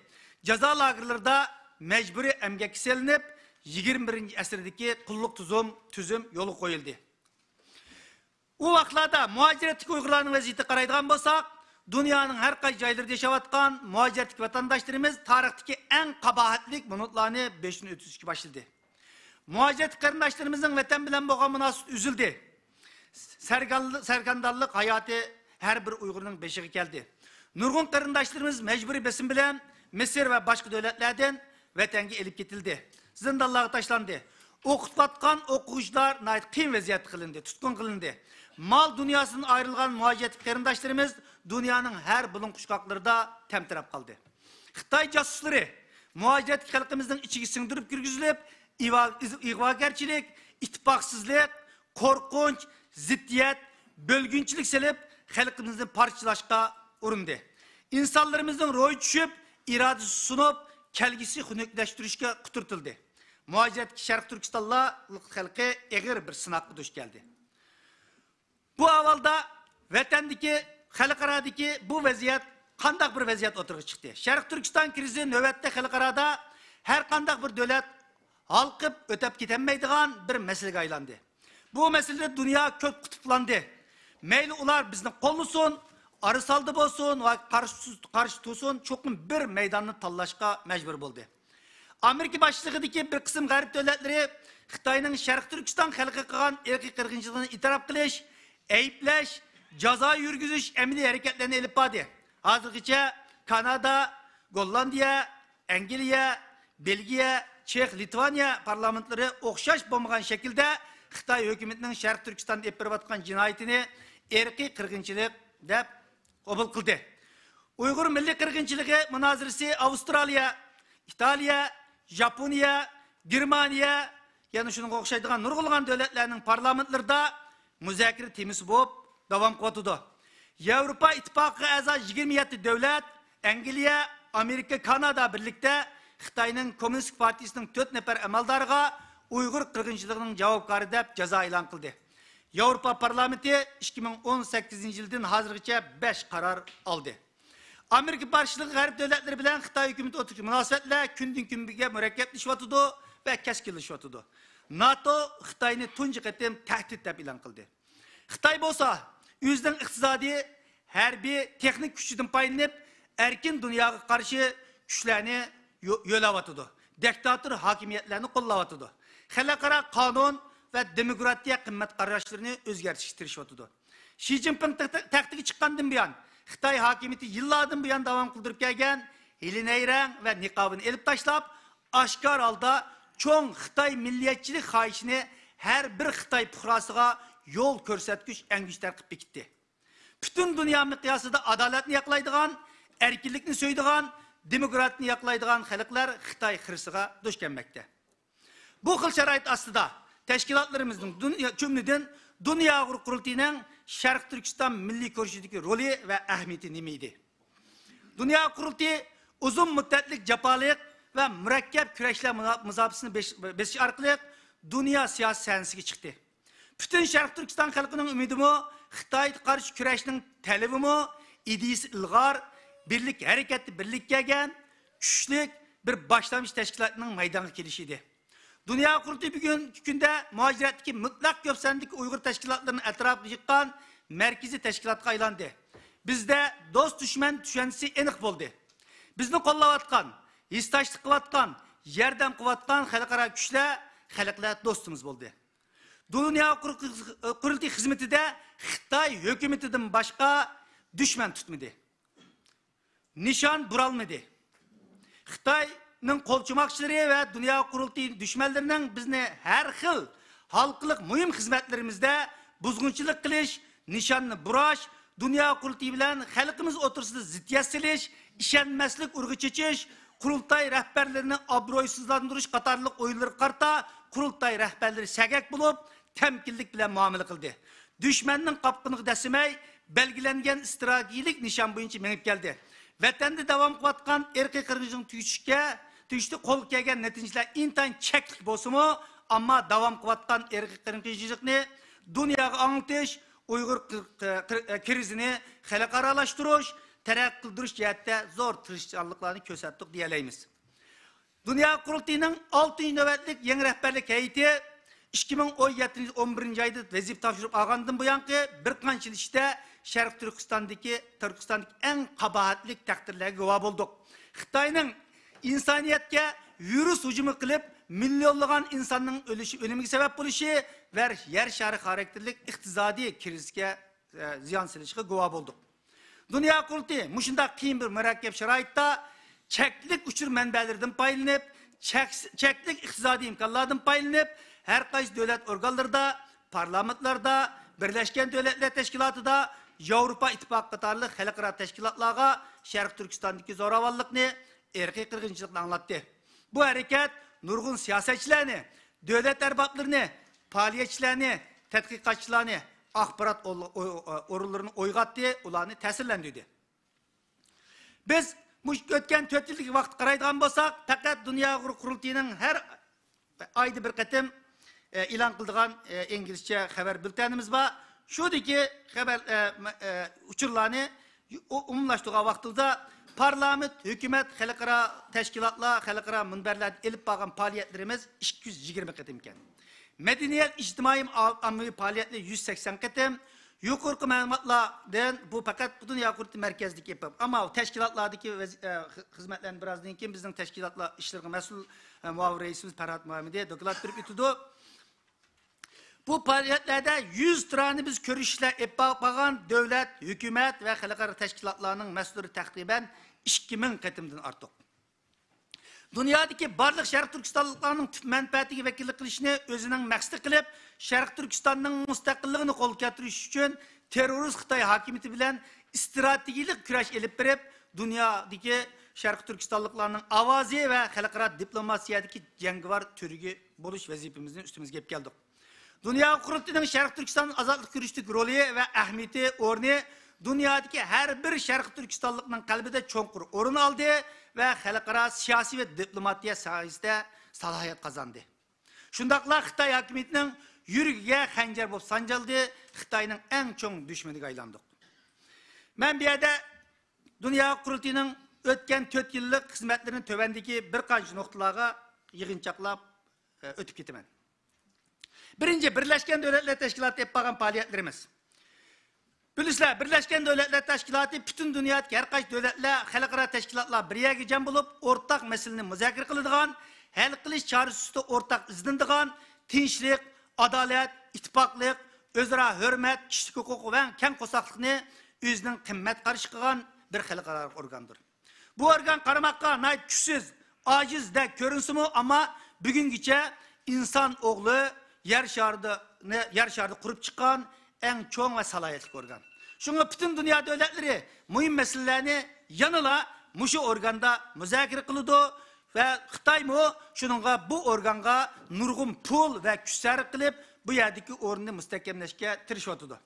Ceza lagerlarda mecburi emgek selinip 21. asırdaki kulluk tüzüm yolu koyuldu. O vaxtlarda muhaciretlik Uygurlarının vaziyeti qaraydigan bolsak, dünyanın her kay jaylarında yaşavatkan muhaciretlik vatandaşlarımız tarihteki en kabahatlik minutlarını 5'ini ötüzüşki başladı. Muhaciretlik karındaşlarımızın vatan bilen boğan münasibet üzüldü. Sergandallık hayatı her bir Uygur'un beşiği geldi. Nurgun karındaşlarımız mecburi besin bilen Mısır ve başka devletlerden vatanga elip getildi. Zindallığa taşlandı. Okutlatkan okuyucular nait kıyım vaziyet kılındı, tutkun kılındı. Mal dünyasının ayrılgan muhaciretlik karındaşlarımız dünyanın her bulun kuşkaklarında temtirap kaldı. Xitay casusları muhaciretlik halkımızın içigi singdirip girgizilip ihvagerçilik, ittipaksızlık, korkunç, ziddiyet, bölgünçülük selip halkımızın parçalaşka urundu. İnsanlarımızın royu düşüp, iradesi sunup, kelgisi hünükleştirişke kuturtuldu. Muhaciretlik Şarkı Türkistanlık halkı eğer bir sınaklı duş geldi. Bu avalda vatandaki, halkaradaki bu vaziyet kandak bir vaziyet oturuğa çıktı. Şarkı Türkistan krizi nöbette halkarada her kandak bir devlet halkıp ötep gitemeydiğen bir meseleye aylandı. Bu meselede dünya kök kutuplandı. Meyli ular bizden kollusun, arısaldı bolsun, karşı tutsun, çokun bir meydanını tallaşka mecbur buldu. Amerika başçılığındaki bir kısım garip devletleri Xitayning Şarkı Türkistan halkı kılgan erki kırgınçılığını itiraf kılış, eyipleş, caza yürgüzüş emni hareketlerini elip badi. Hazırgıça Kanada, Gollandiya, Angliya, Belgiya, Çek, Litvanya parlamentleri okşaş bulmagan şekilde Xitay hükümetinin Şarkı Türkistan'da yapıp cinayetini erki kırgınçılık dep kabul kıldı. Uygur milli kırgınçılığı münaziresi Avustralya, İtalya, Japonya, Germaniya, yani şunun okşaydıgan nurgulgan devletlerinin parlamentlerinde müzakere temisi bulup devam kılıdı. Avrupa İttifakı aza 27 devlet, Angliya, Amerika, Kanada birlikte Xitayning Kommunist Partiyasining 4 nafar amaldoriga Uyghur qirg'inchiligining javobgari deb jazo e'lon qildi. Yevropa parlamenti 2018 yildan hozirgacha 5 qaror oldi. Amerika boshchilig'i g'arb davlatlari bilan Xitoy hukumati o'rtasidagi munosabatlar kundan kunga murakkablashyotidu va keskinlashyotidi. NATO Xitoyni tunji qatim tahdid deb e'lon qildi. Xitoy bo'lsa, o'zining iqtisodiy, harbiy, texnik kuchidan foydalanib, erkin dunyoga qarshi kuchlarni yo'layotidi. Diktator hokimiyatlarni qo'llayotidi. Xalqaro qonun ve demokratiya qimmat qarashlarini o'zgartirishyotidi. Xi Jinping taxtiga chiqqandan buyon Xitoy hokimiyati yillardan buyon davom qildirib kelgan hili-nayrang va niqobini elib tashlab, oshkor holda cho'ng Xitoy milliyatchilik xohishini har bir Xitoy fuqarosiga yo'l ko'rsatgich angishtar qilib bekitdi. Butun dunyo miqyosida adolatni yoqlaydigan, erkinlikni so'ydigan, demokratni yoqlaydigan xalqlar Xitoy xirsiga duch kelmoqda. Bu xil sharoit ostida teşkilatlarımızın cümleden Dünya Kurultayı'nın Şarkı Türkistan Milli Koşudaki rolü ve ahmiyeti nemeydi. Dünya Kurultayı uzun müddetlik cepalık ve mürekkep küreşler muzabısını besiş arkalık dünya siyasi sahnesiga çıktı. Bütün Şarkı Türkistan halkının ümidi mi, Xitoy karşı küreşinin talebi mi, ideyisi ilgar, birlik hareketli birlik gelgen, güçlük bir başlamış teşkilatının meydana gelişiydi. Dünya Kurultayı bugünkü günde muhaciretteki mutlak köpsendeki Uygur teşkilatlarının etrafını yıkan merkezi teşkilatga aylandı. Bizde dost düşman düşüncesi enik oldu. Bizni qo'llayotgan, histoshlik qilayotgan, yordam qilayotgan xalqaro kuchlar, xalqlar do'stimiz bo'ldi. Dünya Kurultayı xizmatida Xitoy hukumatidan boshqa düşman tutmadı. Nishon buralmadı. Xitoyning qo'lchimoqchilari ve Dünya Kurultayı düşmanlarının bizni her xil halkılık mühim hizmetlerimizde buzgunchilik qilish, nishonni burash, Dünya Kurultayı bilan xalqimiz o'rtasida ziddiyat silish, ishonmaslik urg'i chechish, Kurultay rahbarlarini obro'ysizlantirish qatorliq o'yinlar qarta Kurultay rahbarlari sagak bo'lib, temkinlik bilan muomala qildi. Düşmanning qopqiniga dasimay, belgilangan strategik nishon bo'yicha mengib keldi. Vatanda davom qilayotgan erkiy qirg'inchilikni tugishga qo'l kelgan natijalar intayin cheklik bo'lsa-mu, ammo davom qilayotgan erkiy qirg'inchilikni dunyoga anglatish, Uyghur krizini xalqaralashtirish, taraqqiy qildirish jihatda zo'r tirishchiliklarni ko'rsatdik deyalaymiz. Dünya Kurultayı'nın 6. navbatlik yangi rahbarlik heyeti 2017-11 ayda vazifa topshirib olgandan buyangi bir qancha yil ichida Sharq Turkistondagi eng qabahatli taqdirlarga guvoh bo'ldik. Xitoyning insoniyatga virus hujumi qilib, millionlagan insonning o'limiga sabab bo'lishi va yer shari xarakterlik iqtisodiy krizga ziyon silishiga guvoh bo'ldik. Dünya Kurultayı mushunda qiyin bir murakkab sharoitda cheklik uchur manbalaridan foydalanib, cheklik iqtisodiy imkonlardan foydalanib, her qaysi davlat organlarida, parlamentlarda, Birleşken Devletler Teşkilatı'da, Avrupa İttifakı qatorli xalqaro teşkilatlarga Sharq Turkistondagi zo'ravonlikni, erkiy qirg'inchilikni anlattı. Bu hareket nurg'un siyosatchilarni, davlat arboblarini, faoliyatchilarni, tadqiqotchilarni, axborot o'rinlarini o'yg'atdi, ularni ta'sirlantirdi. Biz o'tgan 4 yillik vaqt qaraydigan bo'lsak, faqat Dünya Kurultayı'nın her ayda bir qatim e'lon qildigan İngilizce xabar bültenimiz var. Şuradaki xabar uçurlarını umumlaştırgan vaqtida parlament, hükümet, xalqaro teşkilatlar, xalqaro minbarlar elib borgan faoliyatlarimiz 220 qatim ekan. Medeniyet, ijtimoiy ommaviy faoliyatlar 180 qatim. Yuqorqi ma'lumotlardan bu faqat Dünya Kurultayı markazidagi yapıp ama teşkilatlardaki xizmatlarni birozdan keyin bizning teşkilatlar ishlariga mas'ul muavir reisimiz Farhod Muhammadiy doklad berib o'tdi. Bu faaliyetlerde 100 tane biz görüşler yapılan devlet, hükümet ve xalqaro teşkilatlarının mas'ullari takriben 2000 qatimdan ortiq. Dünyadaki barliq Sharq Turkistonliklarning tüp menfaatiga vakillik qilishni o'zining maqsadi qilib, Sharq Turkistonning mustaqilligini qo'lga keltirish uchun terrorist Xitoy hokimiyati bilan strategik kurash elib berib, dunyodagi Sharq Turkistonliklarning ovozi va xalqaro diplomatiyadagi jangovar turiga bo'lish vazifamizni ustimizga olib keldik. Dünya Kurultayı'nın Sharq Turkiston ozodlik kurashdagi roli va ahamiyati o'rni dunyodagi har bir Sharq Turkistonlikning qalbida cho'nqur o'rin oldi ve halkara siyasi ve diplomatiya sayesinde salahiyet kazandı. Şundakla Xitay hakimiyetinin yürüge hancer bolup sanjaldı, Xitay'nın en çoğun düşmanı aylandık. Ben bir yerde Dünya Kurultayı'nın ötken 4 yıllık hizmetlerinin tövendeki birkaç noktalara yığınçaklap ötüp gitmen. Birinci, Birleşken Devletler Teşkilatı yapılan faaliyetlerimiz. Bilisizler, Birleşken Devletler Teşkilatı bütün dünyadaki her kaç devletler, halkara teşkilatlar bir yere cem bulup ortak meseleni müzakere kılıdığan, hal kılış çaresi ortak izlendiğan, tinçlik, adalet, ittifaklık, özara hürmet, kişilik hukuku ve ken kosaklıkını özünün kıymet karşı kılan bir halkara organdır. Bu organ karamakka nait güçsüz, aciz de görünsü mü ama bugün geçe insan oğlu yer şardı kurup çıkan en çoğun ve salayetlik organ. Şunu bütün dünya devletleri mühim meselelerini yanıla muşu organda müzakere kılıdı ve Xitay mı şununla bu organga nurgun pul ve güçler kılıp bu yerdeki orunu müstekemleşke tirişotudu.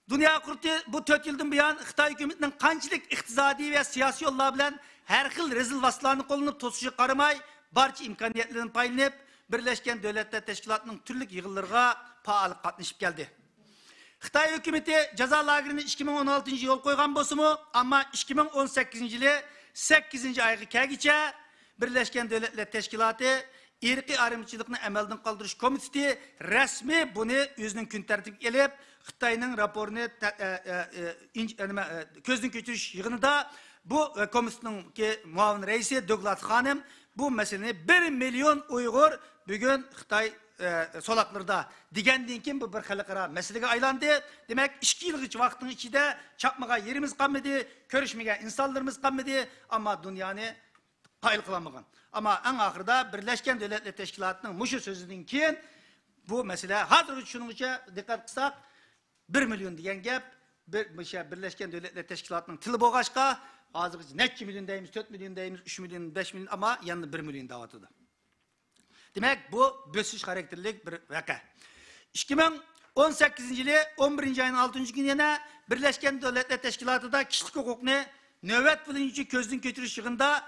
Dünya Kurultayı bu 4 yıldan buyan Xitay hükümetinin kançılık iktisadi ve siyasi yollar bilen her xil rezil vasıflarını kolunu tosuşu karımay, barça imkaniyetlerini paylanıp, Birleşken Devletler Teşkilatı'nın türlük yığınlarına pahalı katlaşıp geldi. Xitay hükümeti ceza lagerini 2016 yıl koygan bozumu ama 2018 yılı 8. ayı kegiçe Birleşken Devletler Teşkilatı irqi ayrımçılıkını emelden kaldırış komitesi resmi bunu özünün gün tertip gelip Xitay'nın raporunu közden geçiriş yığınında bu komisyonun muavin reisi Douglas Hanım bu meseleyi 1 milyon Uygur bugün Xitay solaklarda digenden kim bu bir halkara meseleye aylandı. Demek 2 yıl vaktin içinde çapmaga yerimiz kalmadı, görüşmeye insanlarımız kalmadı ama dünyanı payıl kılamagan. Ama en ahırda Birleşken Devletler Teşkilatı'nın muşu sözünden keyin bu mesele hazır şunun için dikkat kısak 1 milyon diyen gap Birleşken Devletler Teşkilatı'nın tili boğaşka hazır neçe milyon deyimiz, 4 milyon deyimiz, 3 milyon, 5 milyon ama yanında 1 milyon davatıdır. Demek bu bösüş karakterlik bir vaka. 2018 yılı 11. ayın 6. gününe Birleşken Devletler Teşkilatı'da kişilik hukukunu nöbet bilinci közden götürüş yığında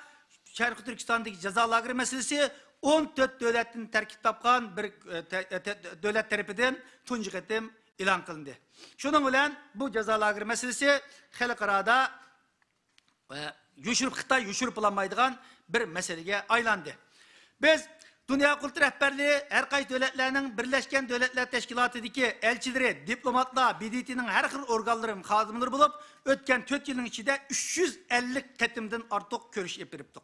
Şarkı Türkistan'daki ceza lageri meselesi 14 devletin terkip tapkan bir devlet tarafidan tuncu etim ilan kılındı. Şunun bilen bu ceza lageri meselesi halkarada Xitay yuşurup olamaydıgan bir meseleye aylandı. Biz Dünya Kurultayı rehberliği her kayıt devletlerinin Birleşken Devletler Teşkilatı'daki elçileri, diplomatlar, BDT'nin her xil organları, xadimleri bulup ötken 4 yılın içinde 350 ketimden artık görüş yapırıptık.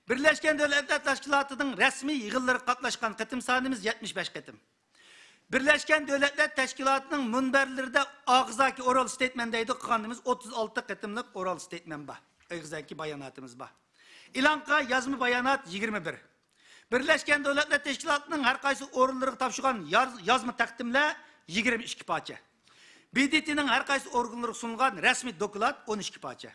Birleşken Devletler Teşkilatı'nın resmi yığınları katlaşkan ketim sanımız 75 ketim. Birleşken Devletler Teşkilatı'nın münberlerinde ağızdaki oral statement'deydi kıkandığımız 36 ketimlik oral statement var. Ağızdaki bayanatımız var. İlanka yazma bayanat 21. Birleşken Devletler Teşkilatı'nın her kaysı organları tapşıran yazma takdimle 22 parça. BDT'nin her kaysı organları sunulgan resmi dokulat 12 parça.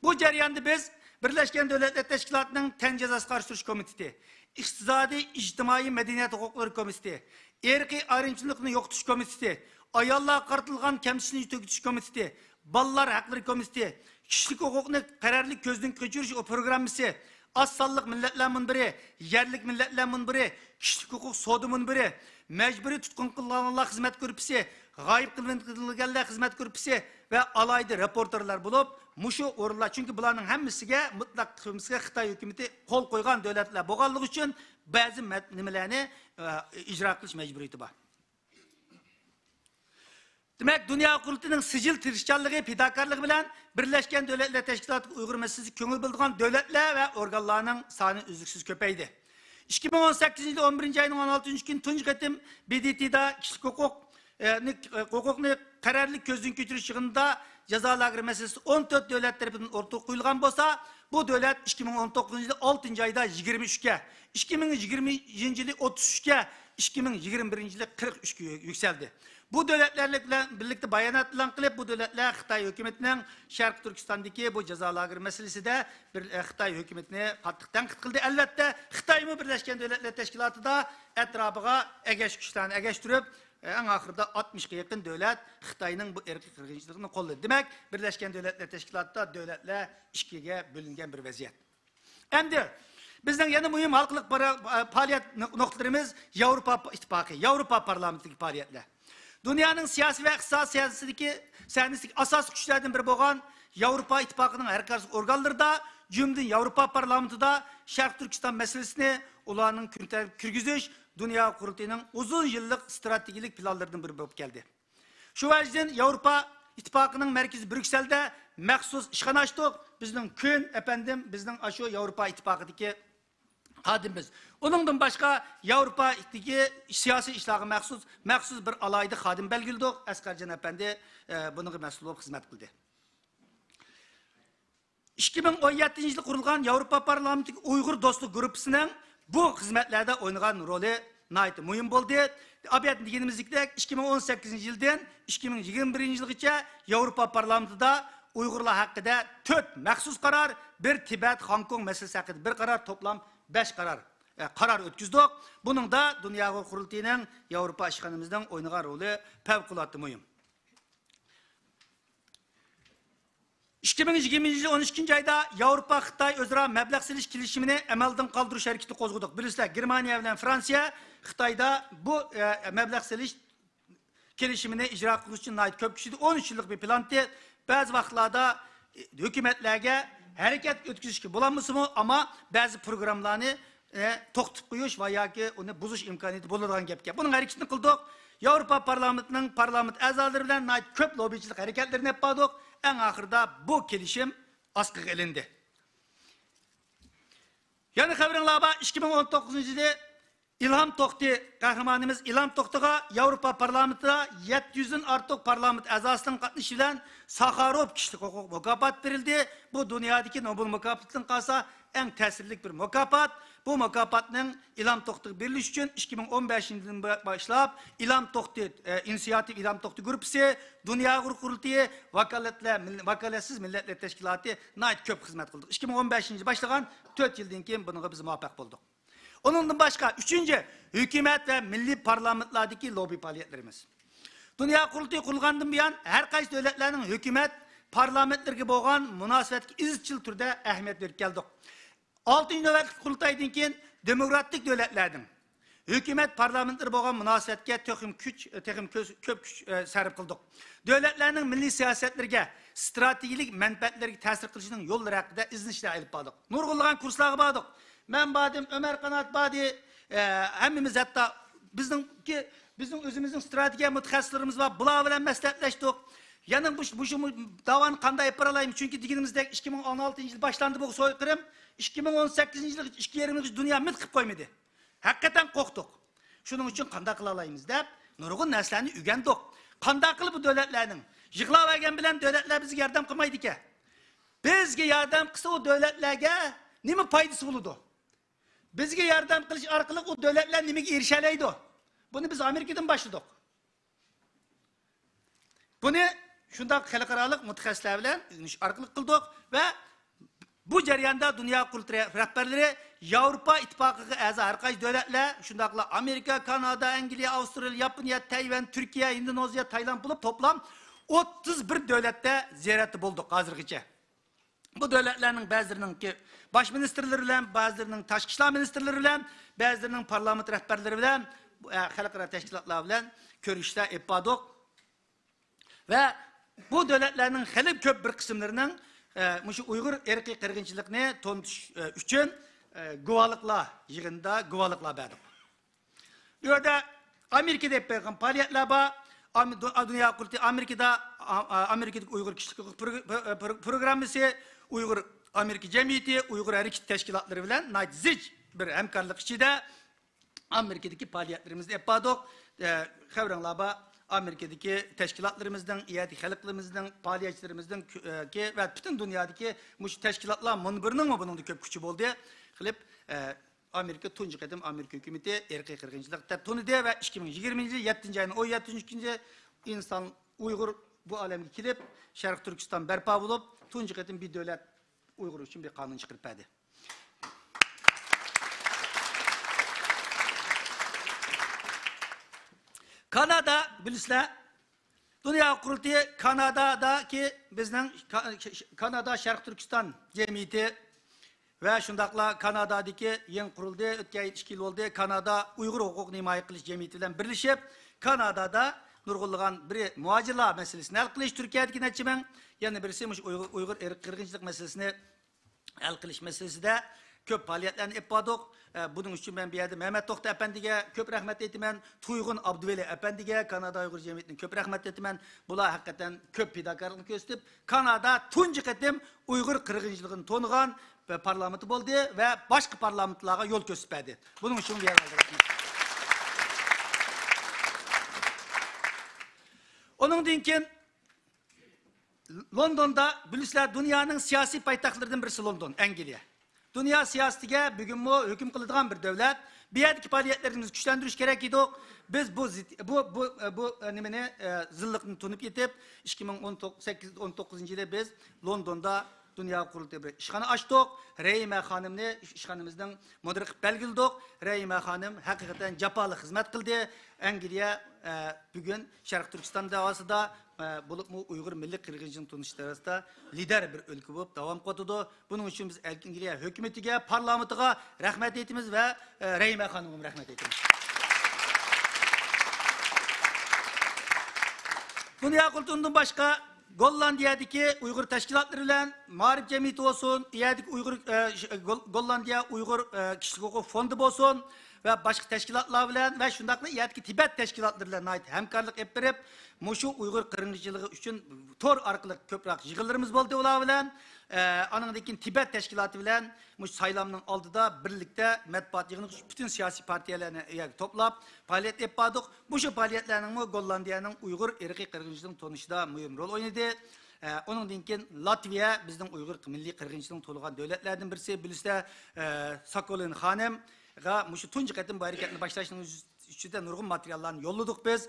Bu jarayanda biz Birleşken Devletler Teşkilatı'nın ten cezası karşıtırış komitesi, İktisadi, İctimai Medeniyet Hukukları Komitesi, Erki ayrımçılıkını yoktuş komitesi, ayallığa kartılgan kemsizliğini tökütüş komitesi, ballar hakları komitesi, kişilik hukukunu kararlı közden geçiriş o programısı, assallık milletler münbiri, yerlik milletler münbiri, kişilik hukuk sodu münbiri, mecburi tutkun kılınanlar hizmet grupisi, gayip kılınanlar hizmet grupisi ve alaydı reporterler bulup, muşu orunlar. Çünkü bunların hemmisine mutlak Xitay hükümeti kol koygan devletler boğallık için bazı nimelerini icra kılış mecburiyeti var. Demek Dünya Kurultayı'nın sicil tirişçanlığı, fidakarlığı bilen Birleşken Devletler Teşkilatı Uygur meselesi köngül bildiğin devletler ve organlarının sani üzlüksüz köpeydi. 2018 yılı 11. ayının 16. gün tunç ketim BDT'da kişilik hukukunu kararlı közden geçiriş yığında ceza lageri meselesi 14 devlet tarafından ortaya koyulgan bolsa, bu devlet 2019 yılı 6. ayda 23'ke, 2020 yılı 33'ke, 2021 yılı 43'e yükseldi. Bu devletlerle birlikte bayanat e'lon qilib, bu devletler Xitoy hükümetinin Şarkı Türkistan'daki bu ceza lageri meselesi de bir Xitoy hükümetini qattiq tanqid qildi. Elbette Xitoy Birleşken Devletler Teşkilatı'da etrafıga egeş güçlerini egeştirip en ahırda 60'a yakın devlet Xitoy'nun bu erki kırgınçılığını kolladı. Demek Birleşken Devletler Teşkilatı'da devletler işkiye bölüngen bir vaziyet. Endi bizden yeni mühim halklık faaliyet noktalarımız Avrupa İttifakı, Avrupa Parlamento'daki faaliyetler. Dünyanın siyasi ve iqtisadi siyasetindeki asas güçlerden biri olan Avrupa İttifakı'nın herkes organlarında, cümleden Avrupa Parlamento'da Şarkı Türkistan meselesini ulanın kürgüzüş, Dünya Kurultayı'nın uzun yıllık stratejik planlarından biri olup geldi. Şu yüzden Avrupa İttifakı'nın merkezi Brüksel'de məxsus işxana açtık. Bizden bizden aşı Avrupa İttifakı'daki hadimimiz. Onundan başka Avrupa'daki siyasi işlerine məxsus bir alayda hadim belgildik. Askarcan efendi bunun mesul olup hizmet kıldı. 2017 yılı kurulan Avrupa Parlamento'daki Uygur Dostluk Grupsu'nun bu hizmetlerde oynayan rolü nayet mühim oldu. Abiyatın degenimizde 2018 yıldan 2021 yılgacha Avrupa Parlamento'da Uygurlar hakkında 4 məxsus karar, bir Tibet, Hong Kong meselesi hakkında bir karar, toplam 5 karar ötküzdük. Bunun da Dünya Kurultayı'nın Avrupa işganımızdan oynayan rolü fevkalade mühim. 2020 yılı 12. ayda Avrupa-Xitay özara meblağ seliş kilişimini emelden kaldırış hareketi kozguduk. Birisler Germaniya ve Fransa, Xitay'da bu meblağ seliş kilişimini icra kılış için ait köp kişiydi. 13 yıllık bir planti. Bazı vaktlarda hükümetlerge hareket ötküzüşü bulanması mı ama bazı programlarını toqtib qo'yish va yoki uni buzish imkoniyati bo'ladigan gapga. Bunun hareketini kıldık. Avrupa Parlamento'nun parlament a'zolari bilan ko'p lobbichilik hareketlerini yapmadık. En ahırda bu kelişim askıya elindi. Yani haberinglarda 2019 yılı İlham Tohti kahramanımız İlham Tohti'ga Avrupa Parlamento'da 700'ün artık parlament azasının katılışı bilen Sakharov kişilik hukuk mükafat verildi. Bu dünyadaki Nobel mükafatının kalsa en tesirlik bir mükafat. Bu mükafatın İlham Tohti birliği için 2015 yılından başlayıp İlham Tohti inisiyatif İlham Tohti grupusu, Dünya Kurultayı, Vakaletsiz Milletler Teşkilatı nait köp hizmet kıldık. 2015 yılı başlayan 4 yıldan кейін bununla biz muvaffak bulduk. Onun başka üçüncü hükümet ve milli parlamentlardaki lobi faaliyetlerimiz. Dünya Kurultayı kurulgandan buyon her kaysi devletlerin hükümet parlamentlerine boğan münasebetki izçil türde ehemmiyet verip geldik. 6. nöbetlik kurultaydan keyin demokratik devletlerden hükümet parlamentleri boğan münasebetke köp güç sarf kıldık. Devletlerin milli siyasetlerine, stratejik menfaatlerine tesir kılışının yolları hakkında iznişler alıp aldık. Nurgulluğun kurslarına bağladık. Ben badım, Ömer Kanat badi, hemimiz hatta bizim özümüzün strateji mütehassıslarımız var. Bula bilen meslekleştik. Yani bu davanı kanday yaparalayım. Çünkü diginimizde 2016 yıl başlandı bu soykırım. 2018 yıl işki yerimiz dünya mitkip koymadı. Hakikaten korktuk. Şunun için kanda kılalayımız deyip, nurgun neslerini ügendik. Kanda kılı bu devletlerinin. Yıkla vergen bilen devletler bizi yardım kılmaydı ki. Bizge yardım kısa o devletlerge nime paydası buludu? Bizge yardım kılış arkalık o devletler nime erişeleydi. Bunu biz Amerika'dan başladık. Bunu şundan halkaralık mütehassisler bilen arkalık kıldık ve bu jarayonda Dünya Kurultayı rehberleri Avrupa İttifakı'na a'zo her kaysi devletler, şundakla Amerika, Kanada, Angliya, Avustralya, Yaponiya, Tayvan, Türkiye, Endonezya, Tayland bulup toplam 31 devlette ziyareti bulduk hazırgıca. Bu devletlerin bazılarının ki baş ministerleri bilen, bazılarının taşkı işler ministerleri bilen, bazılarının parlament rehberleri bilen, halkara teşkilatlar bilen görüşler yapmadık. Ve bu devletlerin halip köp bir kısımlarının Uygur erkek kırgınçılıkını tontuş için guvalıkla yığında guvalıkla verdik. Burada Amerika'da yapılan faaliyetler var. Dünya Kurultayı Amerika'daki Uygur kişilik hukuk programısı, Uygur Amerika Cemiyeti, Uygur Hareket Teşkilatları bilen nazic bir hemkarlık içinde Amerika'daki faaliyetlerimizi yapmadık. Haberinglarda Amerika'daki teşkilatlarımızdan, iyadi halklarımızdan, faaliyetçilerimizden ve bütün dünyadaki teşkilatlar münbirinin bunun da köp küçük oldu. Kılıp Amerika tunji qatim Amerika hükümeti erkek qirg'inchilikda tunidi ve 2020 yılı 7. ayının 17. günü insan Uygur bu alemge kelip Şarkı Türkistan berpa bulup tunji qatim bir devlet Uygur için bir kanun çıkartmadı. Kanada bilisizler Dünya Kurultayı Kanada'daki bizden Kanada Şarkı Türkistan cemiyeti ve şundakla Kanada'daki yeni kuruldu, ötken 2 yıl oldu. Kanada Uygur hukukunu himaye kılış cemiyeti bilen birleşip Kanada'da nurgulluğun biri muhacirlar meselesini el kılış Türkiye'deki netçimen yani birisi Uygur kırgınçılık meselesini el kılış meselesi de köp faaliyetlerini yapmadık. Bunun için ben bir yerde Mehmet Tokta Efendi'ye köp rahmet ettimen, Tuygun Abdüveli Efendi'ye Kanada Uygur Cemiyeti'nin köp rahmet ettimen. Bula hakikaten köp pidakarlık gösterip Kanada tuncu ketim Uygur kırgınçılığını tonuğan ve parlamenti oldu ve başka parlamentlara yol gösterdi. Bunun için bir yer aldı. Onun dinkin London'da bilisizler dünyanın siyasi paytaxtlarından birisi London, Angliya. Dünya siyasetiga bugün mu hüküm kılıdığan bir devlet. Bir yerdeki faaliyetlerimizi güçlendiriş gerek idi. Biz bu nimeni zıllıkını tutup yetip 2018-19 yılda biz London'da Dünya Kurultayı bir işhanı açtık. Reyme Hanım'ı işhanımızdan müdrik belgildik. Reyme Hanım hakikaten cepalı hizmet kıldı. Angliya bugün Şarkı Türkistan davası da bulup mu Uygur milli kırgınçılığın tunuşları arasında lider bir ülke bulup devam kotudu. Bunun için biz Angliya hükümetiga, parlamentiga rahmet etimiz ve Reyme Hanım'a rahmet etimiz. Dünya Kurultayı'ndan başka Gollandiya'daki Uygur teşkilatları ile Marif Cemiyeti olsun, İyadaki Gollandiya Uygur Kişilik Hukuk Fondu olsun ve başka teşkilatlar ile ve şundakla İyadaki Tibet teşkilatları ile ait hemkarlık hep verip Muşu Uygur kırgınçılığı için tor arkalı köprek yığıllarımız oldu ola bilen anındaki Tibet teşkilatı ile Muş saylamının aldıda birlikte matbuat yığını bütün siyasi partilerini toplap faaliyet yapmadık. Bu şu faaliyetlerinin Gollandiya'nın Uygur erkek kırgınçılığının tonuşda mühim rol oynadı. Onun dinkin Latviya bizden Uygur milli kırgınçılığın toluğan devletlerden birisi. Bilisizler Sakolin Hanım Muşu tuncu qatim bu hareketini başlaştığının üstünde nurgun materyallarını yolladık biz.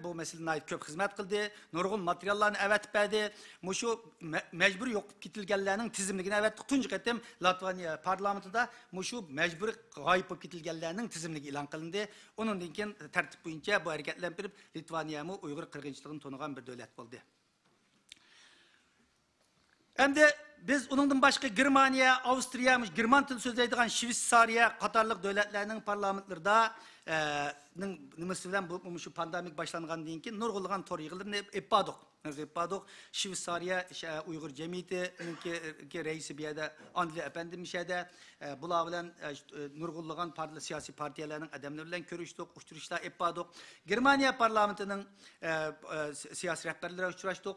Bu meselene ait köp hizmet kıldı. Nurgun materyallarını evet verdi. Muşu mecbur yok kitilgenlerinin tizimligini evet tuncu qatim Latvanya parlamentida muşu mecbur gayip olup kitilgenlerinin tizimligi ilan kılındı. Onun dinkin tertip boyunca bu hareketlerini verip Litvanya mı Uygur kırgınçılığını tonuğan bir devlet oldu. Hem de biz onundan başka Germaniya, Avusturya, German tili sözleydiğen Şveysariya Katarlık devletlerinin parlamentlerinde nimesinden bu şu pandemik başlanğan deyin ki nurgulğan tor yığılırını yapmadık. Şveysariya Uygur Cemiyeti'nin ki reisi bir yerde Andli Efendim şeyde bula bilen nurgulğan siyasi partilerinin adamlarıyla görüştük, uçturuşlar yapmadık. Germaniya parlamentinin siyasi rehberlere uçuraştık.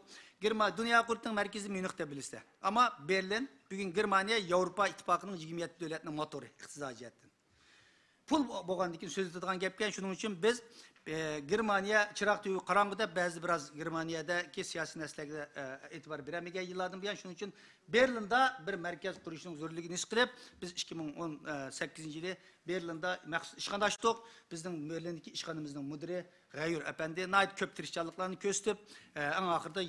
Dünya Kurultayı'nın merkezi Münih'te bilisizler. Ama Berlin bugün Germaniya Avrupa İttifakı'nın 27 devletinin motoru, iktisadiyetten. Pul boğandikin söz edilen gepken şunun için biz Germaniya çırak tüyü karangıda bazı biraz Germaniya'daki siyasi nesliğe itibar biremege yıllardan bir yan şunun için Berlin'de bir merkez kuruşunun zorluğunu iskilip biz 2018 yılı Berlin'de işkan açtık. Bizim Berlin'deki işkanımızın müdürü Gayur Efendi nait köp tirişçalıklarını köstüp en ahırda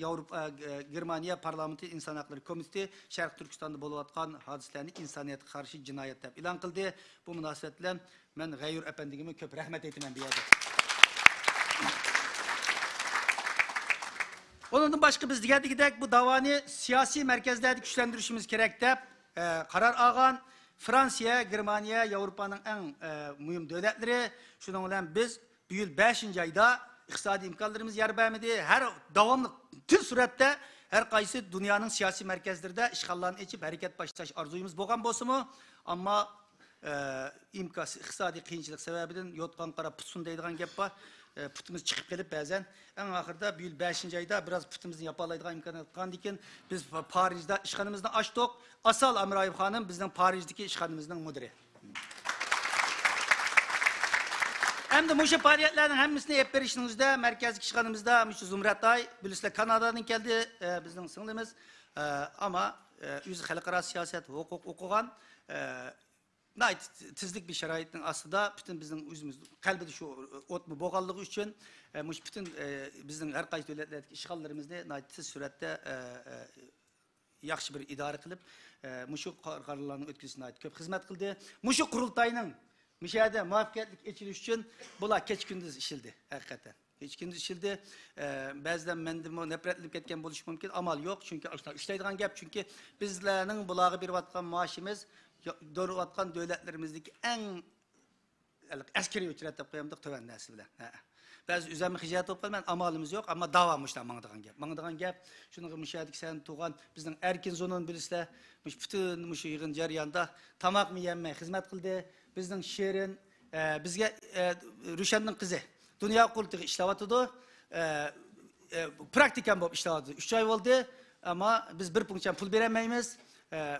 Germaniya Parlamenti İnsan Hakları Komitesi Şarkı Türkistan'da buluvatkan hadiselerini insaniyete karşı cinayet dep ilan kıldı. Bu münasebetle ben Gayur Efendi'me köp rahmet etmem bir yerde. Onun başka biz digerdek bu davanı siyasi merkezlerde güçlendirişimiz gerek de karar ağan Fransa, Germaniya, Avrupa'nın en mühim devletleri. Şunun için biz bu yıl 5. ayda iktisadi imkanlarımız yer vermedi. Her devamlı tüm surette her kayısı dünyanın siyasi merkezlerinde işgallarını içip hareket başlaş arzuyumuz boğan bozumu ama iktisadi kıyınçılık sebebinden yotkan kara putsun deydiğen gep var. Putımız çıkıp gelip bazen en ahırda bu yıl 5. ayda biraz putumuzun yapalaydığı imkanı kandiken biz Paris'de işhanımızdan açtık. Asal Amrayev Hanım bizden Paris'deki işhanımızdan müdürü. Hem de muşu faaliyetlerinin hemmisini hep verişinizde merkez işhanımızda muşu Zumrat Ay bilisizler Kanada'dan geldi bizim sınırımız ama yüz halkara siyaset hukuk okugan tizlik bir şaraitin aslında bütün bizim özümüz kalbide şu otmu boğallığı için bütün bizim her qaysi devletlerdeki işgallarımızda tiz surette yaxşı bir idare kılıp muşu kararlarının ötküsüne köp hizmet kıldı. Muşu kurultayının müşahede muvaffakiyetlik geçiriş için bula keç gündüz işildi hakikaten. Hiç gündüz işildi. Bazıdan mendim nefretlik etken buluş mümkün. Amal yok çünkü işleydiğin gap çünkü bizlerin bulağı bir vatkan maaşımız doğru vatkan devletlerimizdeki en askeri ücret koyamdık töven nesi bile. Bazı üzerime hicayet yapalım amalımız yok ama davamışlar mağdığın gap. Mağdığın gap şunu müşahedik sen tuğan bizden erkin zonun birisle bütün şu yığın jarayanda tamak mı yemme hizmet kıldı. Bizden şehrin bizge Rüşen'nin kızı dünya kurultuğu işlevatıdı. Praktiken bu işlevatıdı. 3 ay oldu ama biz bir punçan pul veremeyiz.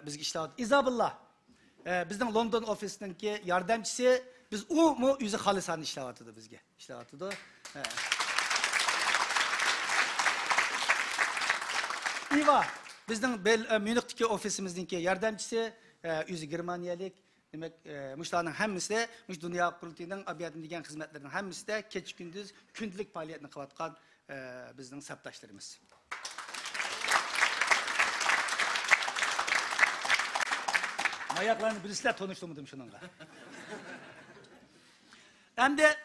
Bizge işlevatıdı. İzabillah. Bizden London ofisindeki yardımcısı biz o mu yüzü halisan işlevatıdı bizge. İşlevatıdı. İva. Bizden Münih'teki ofisimizdeki yardımcısı yüzü Germaniyalik. Demek müştahının hemmisi de dünya kurultuğundan abiyatın diyen hizmetlerinin hemmisi de keç gündüz kündülük faaliyetini kıvatkan bizden saptaşlarımız. Mayaklarını birisiyle tanıştırmadım şununla. Hem de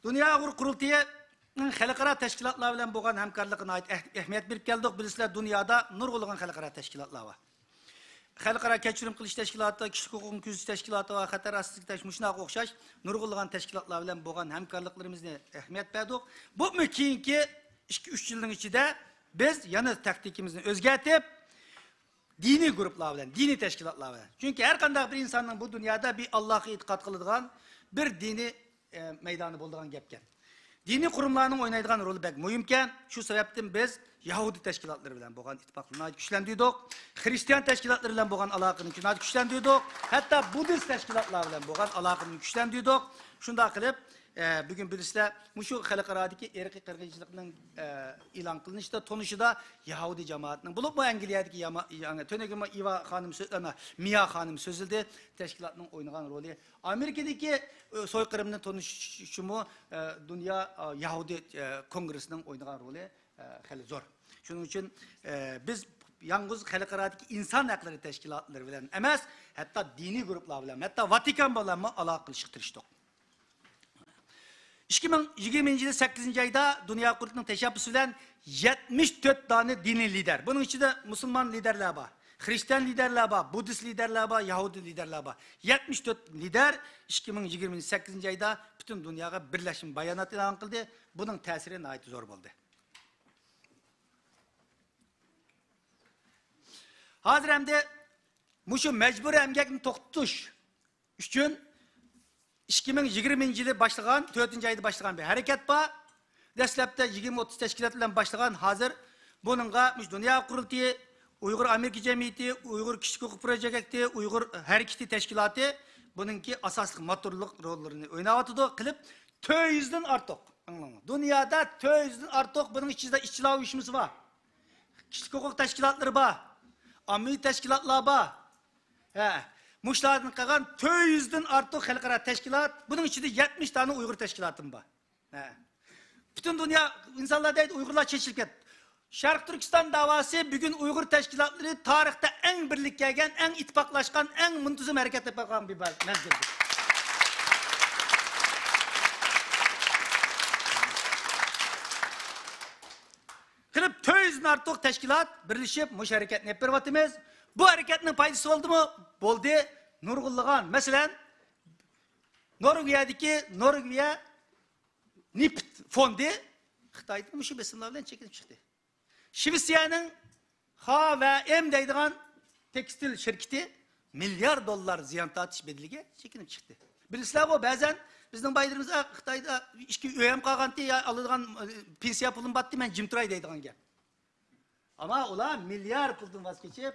dünya kurultuğunun halkara teşkilatları bilen boğan hemkarlığına ait ehemmiyet bir geldik. Birisiyle dünyada nurgulluğun halkara teşkilatları var. Halkara keçirim kılıç teşkilatı, kişilik hukukun küzüş teşkilatı ve hatar asızlık teşkilatı okşaş nurgulluğun teşkilatları bilen boğan hemkarlıklarımızda ehemmiyet verdik. Bu mümkün ki 2-3 yılın içinde biz yanı taktikimizi özgertip dini gruplar bilen, dini teşkilatlar bilen. Çünkü her kandak bir insanın bu dünyada bir Allah'a itikat kılıdığan bir dini meydanı bulduğun gepken. Dini kurumlarının oynaydığı rolü pek mühimken, şu sebepten biz Yahudi teşkilatları bilen boğan ittifaklarına güçlendirdik. Hristiyan teşkilatları bilen boğan alakını güçlendirdik. Hatta Budist teşkilatları bilen boğan alakını güçlendirdik. Şunda kılıp bugün birisiyle şu halkaradaki erki kırgıcılıkların ilan kılınışta tonuşuda Yahudi cemaatinin bulup bu Angliya'daki yani tönegime İva Hanım sözlerine Mia Hanım sözüldü teşkilatının oynayan rolü. Amerika'daki soykırımının tonuşumu dünya Yahudi Kongresi'nin oynayan rolü hali zor. Şunun için biz yalnız halkaradaki insan hakları teşkilatları bilen emez hatta dini gruplar bilen hatta Vatikan bilen alakalı çıktırıştık. 2020 yılı 8. ayda Dünya Kurultuğu'nun teşebbüsüyle 74 tane dini lider. Bunun içinde Müslüman liderler var, Hristiyan liderler var, Budist liderler var, Yahudi liderler var. 74 lider 2020 8. ayda bütün dünyaya birleşim bayanat ilan kıldı. Bunun tesiri ait zor oldu. Hazır hem de şu mecburi emgekini toxtuş üçün 2020 yılı başlayan, 4. ayda başlayan bir hareket var. Deslepte 20-30 teşkilat ile başlayan hazır bununla Dünya Kurultuğu, Uygur Amerika Cemiyeti, Uygur Kişilik Hukuk Projekti, Uygur Hareketi Teşkilatı bununki asaslık motorluk rollerini oynatıdı. Kılıp 200'den artık. Dünyada 200'den artık bunun içinde işçiler uyuşumuz var. Kişilik hukuk teşkilatları var. Ammi teşkilatlar var. Muşlardan kalan 200'den artık halkara teşkilat, bunun içinde 70 tane Uygur teşkilatım var. Bütün dünya insanlar değil, Uygurlar çeşitlik. Şarkı Türkistan davası bugün Uygur teşkilatları tarihte en birlik gelgen, en ittifaklaşkan, en muntazam hareket yapan bir mezgildir. Kılıp 200'den artık teşkilat birleşip muş hareketini hep bir vatimiz. Bu hareketinin paydası oldu mu? Oldu. Nurgulluğun. Mesela Norveç'teki Norveç NIPT fondu Xitay'dan muşu besinlerden çekilip çıktı. Şivisiyanın H ve M deydiğin tekstil şirketi milyar dolar ziyan tatış bedeliğe çekilip çıktı. Birisiler bu bazen bizden baydırımıza Xitay'da işki öyem kalgan diye alıdığın pensiya pulun battı ben Jimtray deydiğin gel. Ama ola milyar puldan vazgeçip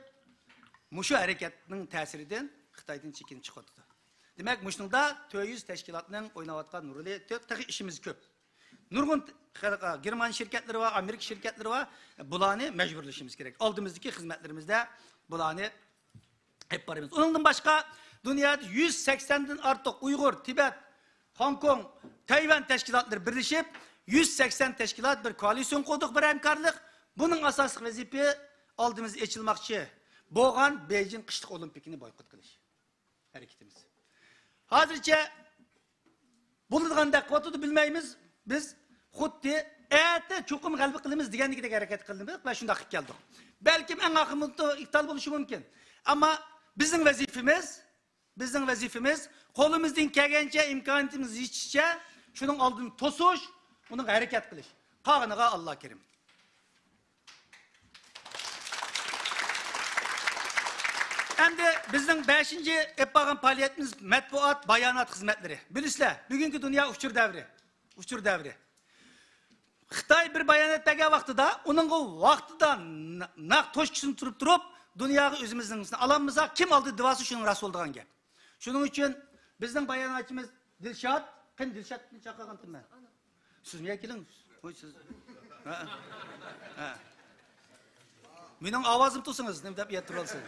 muşu hareketinin tesirinden Xitay'dan çekin çıkardı. Demek muşnunda 200 teşkilatının oynavatkan rolü tek işimiz köp. Nurgun German şirketleri var, Amerika şirketleri var. Bulanı mecburlaşmamız gerek. Aldığımızdaki hizmetlerimizde bulanı hep paramız. Ondan başka dünyada 180'den artık Uygur, Tibet, Hong Kong, Tayvan teşkilatları birleşip 180 teşkilat bir koalisyon kurduk, bir hemkarlık. Bunun asaslık vazife aldığımız açılmakçı. Boğan Beijing kışlık olimpikini boykot kılış. Hareketimiz. Hazırca bulduğunda kvotu bilmeyimiz, biz xuddi çokum galbi kılımız digendeki hareket kıldık ve şunda hak geldik. Belki en akımlıkta iptal oluşu mümkün. Ama bizim vazifemiz kolumuzdan kelgence imkaniyetimiz iççe şunun aldığını tosuş, bunun hareket kılış. Kağınıga Allah kerim. Hem de bizim 5. yapağın faaliyetimiz matbuat, bayanat hizmetleri. Bilirler, bugünkü dünya uçur devri. Uçur devri. Xitay bir bayanat bergen vaqtida, onun o vaqtida naq toşkisini turup, dünyayı özümüzün üstüne alamıza kim aldı divası şunun rası olduğun gap. Şunun için bizim bayanatçımız Dilşat, kim Dilşat'ını çakagandım ben? Siz niye gelin? Siz. Benim avazım tutsunuz, ne de bir yatır olsun.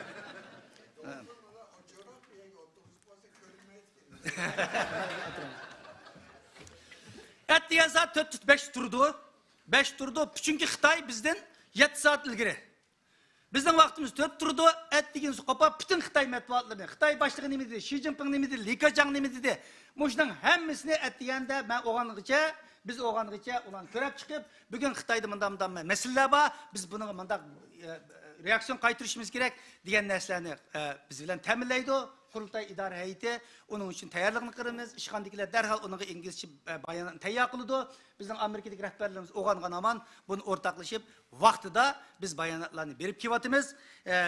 Et diyen saat 4-5 turdu. 5 turdu. Çünkü Xitay bizden 7 saat ilgiri. Bizden vaktimiz 4 turdu. Et diyen su kopa bütün Xitay metbuatlarını. Xitay başlığı ne dedi? Xi Jinping ne dedi? Li Keqiang ne dedi? Muşdan hemmisini et diyende ben oğanlıkça, biz oğanlıkça ulan körep çıkıp bugün Xitay'da mından meseleler var. Biz bunu mından reaksiyon kaytırışımız gerek diyen neslerini biz bilen teminleydi. Kurultay idare heyeti onun için tayarlığını kırımız. İşkandakiler derhal onu İngilizce bayanını tayar kılıdı. Bizim Amerika'daki rehberlerimiz oğangan aman bunu ortaklaşıp vaktida biz bayanatlarını berip kivatımız.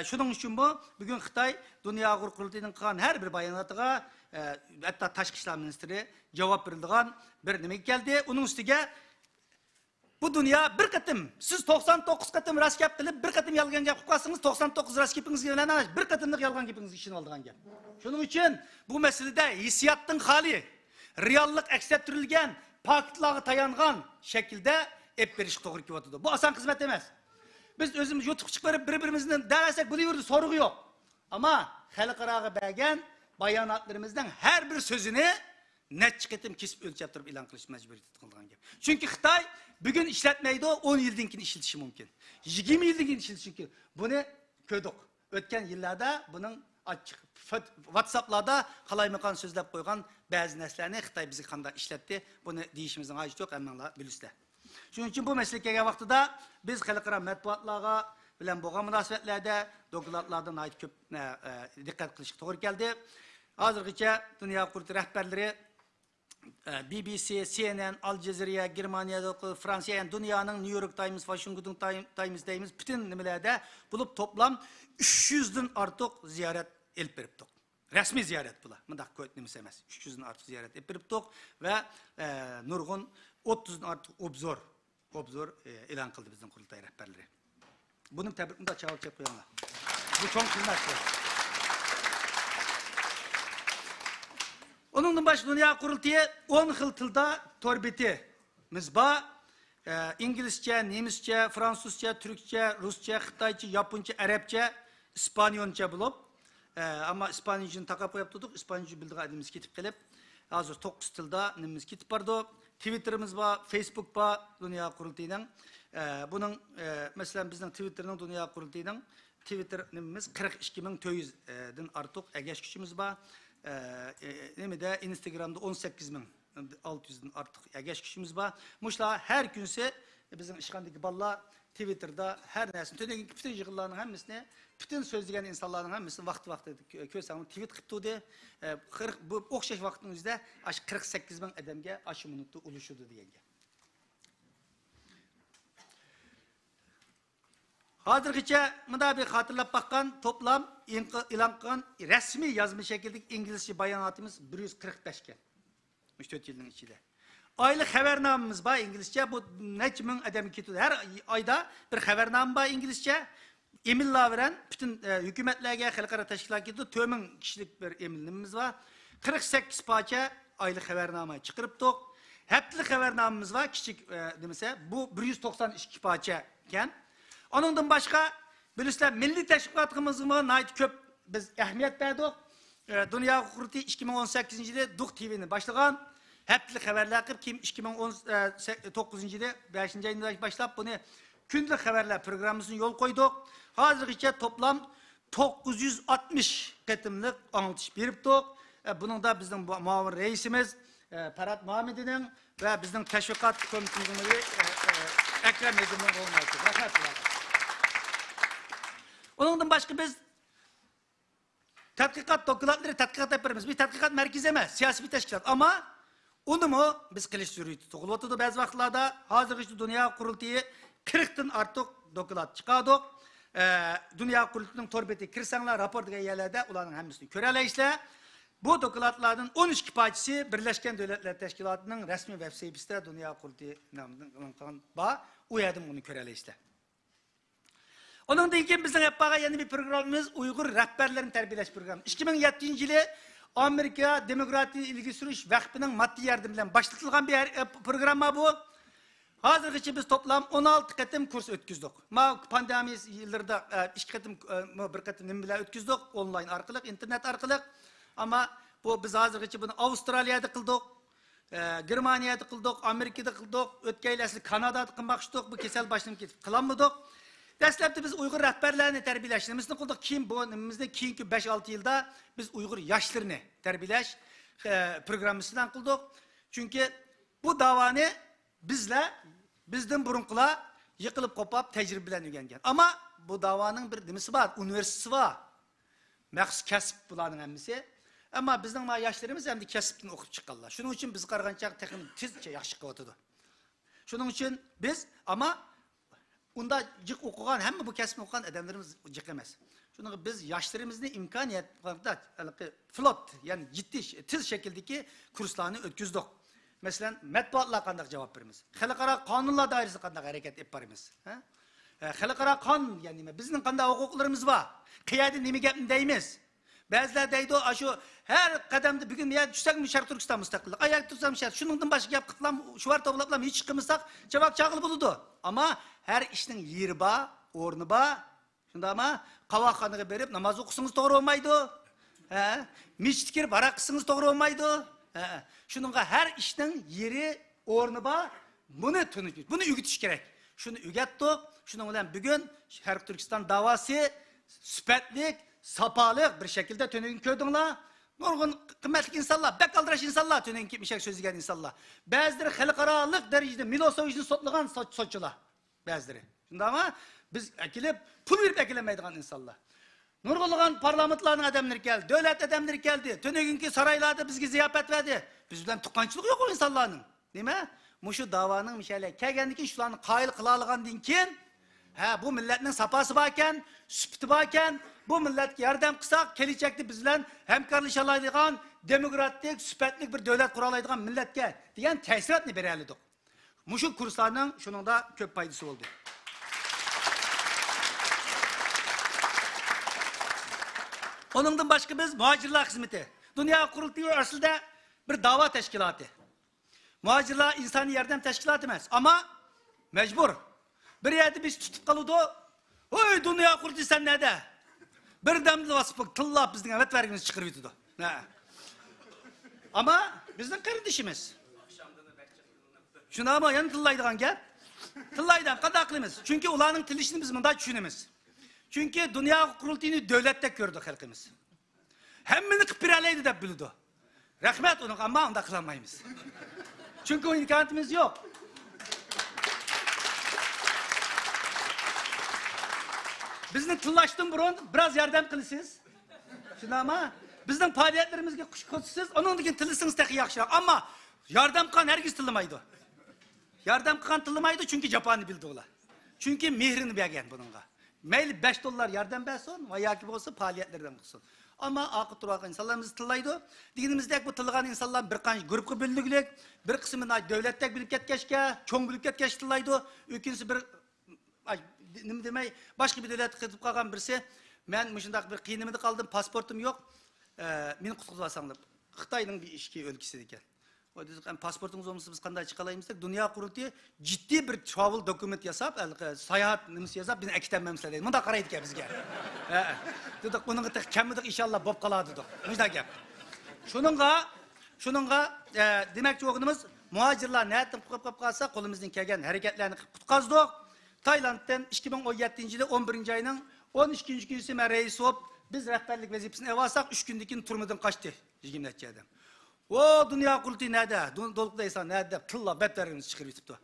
Şunun için bu bugün Xitay Dünya Kurultayının kılan her bir bayanatıga hatta Taşkı İşler Ministri cevap verildiğin bir demek geldi. Onun üstüge bu dünya bir katım, siz 99 katım raskap bilip bir katım yalgan gap kukasınız, 99 raskapınız gelen bir katımlık yalgan gapınız için aldığın gap. Şunun için bu meselede hissiyatın hali, reallık eksettirilgen, paketlağı tayangan şekilde hep veriş doğru ki vatıdı. Bu asan hizmet demez. Biz özümüz YouTube çıkarıp birbirimizden dersek biliyoruz, soru yok. Ama halkarağı belgen bayanatlarımızdan her bir sözünü net çıkartıp kesip ölçüp durup ilan kılış mecburiyeti kıldığı gibi. Çünkü Xitay bugün işletmeydi o 10 yıldinkini işletişi mümkün. 20 yıldinkini işletişi mümkün. Bunu köydük. Ötken yıllarda bunun açık WhatsApp'larda kalaymakan sözlep koygan bazı neslerini Xitay bizi kanda işletti. Bunu deyişimizin acı yok emanla bilüsler. Şunun için bu meseleye vaxtıda biz halkara matbuatlarga bilen boğan münasibetlerde dokülatlardan ait köp dikkat kılışık doğru geldi. Hazırgıca Dünya Kurultayı rehberleri BBC, CNN, Al Jazeera, Germanya'da, Fransa, yani dünyanın New York Times, Washington Times deyimiz bütün nimelerde bulup toplam 300'den artık ziyaret elip veriptik. Resmi ziyaret bula. Mındak kötnemiz emez. 300'den artık ziyaret elip veriptik ve nurgun 30'dan artık obzor ilan kıldı bizden kurultay rehberleri. Bunun tebrikini de çağır çapıyorlar. Bu çok kıymetli. Onun baş dünya kurultayı 10 yıl tılda torbeti. Mizba İngilizce, Nemizce, Fransızca, Türkçe, Rusça, Xitayca, Japonca, Arapça, İspanyolca bulup ama İspanyolca'nı takap yaptırdık. İspanyolca bildiği adımız kitip gelip hazır 9 tılda nemimiz kitip vardı. Twitter'ımız var, Facebook var dünya kurultayının. Bunun mesela bizden Twitter'ın dünya kurultayının Twitter nemimiz 42.200'den artık egeş gücümüz var. Nemide Instagram'da 18.600'den artık egeş kişimiz var. Muşla her günse bizim işgandaki balla Twitter'da her nesini, bütün yığınların hemmisini, bütün sözleyen insanların hemmisini vakti kösanın tweet kıptıdı. Bu okşaş vaktimizde 48.000 edemge aşımınıtı oluşudu diyenge. Hazırgıca bir hatırlap bakkan toplam ilan kılan resmi yazmış şekilde İngilizce bayanatımız 145 gen. 3-4 yılın içinde. Aylık habernamemiz var İngilizce. Bu neçe min adamı kitiyor. Her ayda bir habername var İngilizce. Emilla veren bütün hükümetlerge, halkara teşkilat kitiyor. Tümün kişilik bir eminliğimiz var. 48 parça aylık habername çıkarıptık. Heptilik habernamemiz var. Küçük demese bu 192 parça iken. Onundan başka bilirler milli teşkilatımızın ait köp biz ehemmiyet verdik. Dünya Kurultayı 2018 yılı Duk TV'ni başlayan. Heptilik haberler kıp kim 2019 yılı 5. ayında başlayıp bunu günlük haberler programımızın yol koyduk. Hazırlıkça toplam 960 katımlık anlatış beriptik. Bunun da bizim muavin reisimiz Parat Muhammed'in ve bizim teşvikat komitemizin Ekrem Edim'in olmayacak. Rahmetullah. Ondan başka biz tədqiqat dokulatları tədqiqat yaparız. Bir tədqiqat merkezi emas, siyasi bir teşkilat. Ama onu mu biz kılıç sürüydü. Toğulatıdı bazı vaxtlarda hazır işte Dünya Kurultayı 40'tan artıq dokulat çıkardık. Dünya Kurultayı'nın torbeti kirsenler, raportga yerlerde ulanın hemmisini köreleysler. Bu dokulatlardan 13 payçısı Birleşken Devletler Teşkilatı'nın resmi web sayfasında Dünya Kurultayı namından bağ, uyadım onu köreleysler. Onun için bizim yapacağı yeni bir programımız Uygur Rehberlerin Terbiyeleş Programı. 2007 yılı Amerika Demokratik İlgi Sürüş Vakfı'nın maddi yardımıyla başlatılgan bir program bu. Hazır için biz toplam 16 katım kurs ötküzdük. Pandemi yıllarda 2 katım, bir katım nimbiler ötküzdük. Online arkalık, internet arkalık. Ama bu biz hazır için bunu Avustralya'da kıldık. Germanya'da kıldık, Amerika'da kıldık. Ötkeylesi Kanada'da kılmıştık. Bu kesel başlamak kılanmadık. Dəstəbdə biz Uyğur rəhbərlərini tərbiyələşdirməsini qıldıq. Kim bu, nimizdə keyinki 5-6 yılda biz Uyğur yaşlarını tərbiyələş programımızdan qıldıq. Çünkü bu davanı bizden burunqula yıkılıp kopap tecrübelen öğrengen. Ama bu davanın bir demisi var, üniversitesi var. Məxsus kəsb bulanın əmmisi. Ama bizden yaşlarımız hem de kəsbdən oxub çıxırlar. Şunun için biz qarğançaq təxmin tezcə yaxşı qıvatıdı. Şunun için biz ama onda cık okugan hem bu kesme okugan adamlarımız cık emez. Şunu biz yaşlarımızda imkaniyet flot yani ciddi tez şekildeki kurslarını ötküzdük. Mesela metbuatla kandak cevap verimiz. Halkara kanunla dairesi kandak hareket yaparımız. Halkara kanun yani bizim kandak hukuklarımız var. Kıyadi nimi gepin deyimiz. Bazılar deydi o şu her kademde bir gün ya düşsek mi Şarkı Türkistan müstakillik. Ayak tutsam şart. Şunun başka yap kıtlam şu var toplam hiç çıkmışsak cevap çağıl buludu. Ama her işin yeri ba, ornu ba. Şunda ama kavakhanıga berip namaz okusunuz doğru olmaydı. Miçit kirip arak kısınız doğru olmaydı. Şununla her işin yeri, ornu ba. Bunu tunuşuz. Bunu ügütüş gerek. Şunu ügettik. Şunun olan bugün Şarkı Türkistan davası süpetlik, sapalık bir şekilde tönegin köydünler. Nurgun kıymetli insanlar, bek kaldıraş insanlar tönegin gitmişek sözügen insanlar. Bazıları halkaralık derecede Milosevic'in sotlagan soççular. Bazıları. Şimdi ama biz ekilip pul verip ekilemeydiğin insanlar. Nurgulluğun parlamentlarının adamları geldi, devlet adamları geldi. Tönegünki saraylarda bizge ziyafet verdi. Bizden tıklançılık yok o insanların. Değil mi? Muşu davanın mişele kelgendiki şularını kayıl kılalıgan dinkin. Bu milletin sapası varken, süpütü varken, bu millet yardım kısak, gelecekti bizden hemkarlaşalaydıgan, demokratik, süpetlik bir devlet kuralaydıgan milletke diyen tesiratını berelidik. Muşu kurslarının şunun da köp paydası oldu. Onundan başka biz muhacirler hizmeti. Dünya Kurultayı aslında bir dava teşkilatı. Muhacirler insani yardım teşkilatı emez ama mecbur. Bir yerde biz tutup kalıdı. Oy Dünya Kurultayı sen ne de? Bir demli vasıflık tıllap bizden evet vergimizi çıkırıyordu. Ama bizden kardeşimiz. Şuna ama yani tıllaydıgan gel. Tıllaydan kadaklımız. Çünkü ulanın tilişini biz bunda düşünemiz. Çünkü Dünya Kurultayı'nı devlette gördük halkımız. Hemmini kıpiraleydi de bildi. Rahmet onu ama onda kılamayız. Çünkü o imkanımız yok. Bizden tıllaştın burun, biraz yardım kılısınız. Şimdi ama bizden faaliyetlerimizde kuşkusuz, onun için tılısınız tek yakışır. Ama yardım kan herkes tılımaydı. Yardım kan tılımaydı çünkü Japan'ı bildi ola. Çünkü mihrini beğen bununla. Meyli 5 dolar yardım versin, veya gibi olsa faaliyetlerden kılsın. Ama akı durak insanlarımız tıllaydı. Dinimizde bu tılgan insanlar bir kanç grupka bölünüklük, bir kısmını devlettek bilip ketkeşke, çoğun bilip ketkeş tıllaydı. İkincisi bir nim demey başka bir devlet kıtıp kalgan birisi ben müşündak bir kıyınımda kaldım pasportum yok meni kutluvasanlar Xitayning bir işki ülkesi ekan O dedik, pasportunuz olmasa biz kanday çıkalayımız dedik. Dünya Kurultayı ciddi bir travel dokument yasap, sayahat nimesi yasap, bizni ekitenmemizler dedi. Bunda qaraydı ki bizge. Dedik, bunun gıtık kemmidik inşallah bob kaladı dedik. Müjde gep. Şununla demek ki oğlumuz muhacirler neyetten kutkup kalsa kolumuzdan kelgen hareketlerini kutkazdık. Tayland'dan 2017 yılı 11. ayının 12. günüsü ben reis olup biz rehberlik vazifesini evasak 3 gündeki turumuzdan kaçtı. Jigimletçeydim. O dünya kurultayı nerede? Doluktaysan nerede? Tılla betlerimiz çıkırıp tuttu.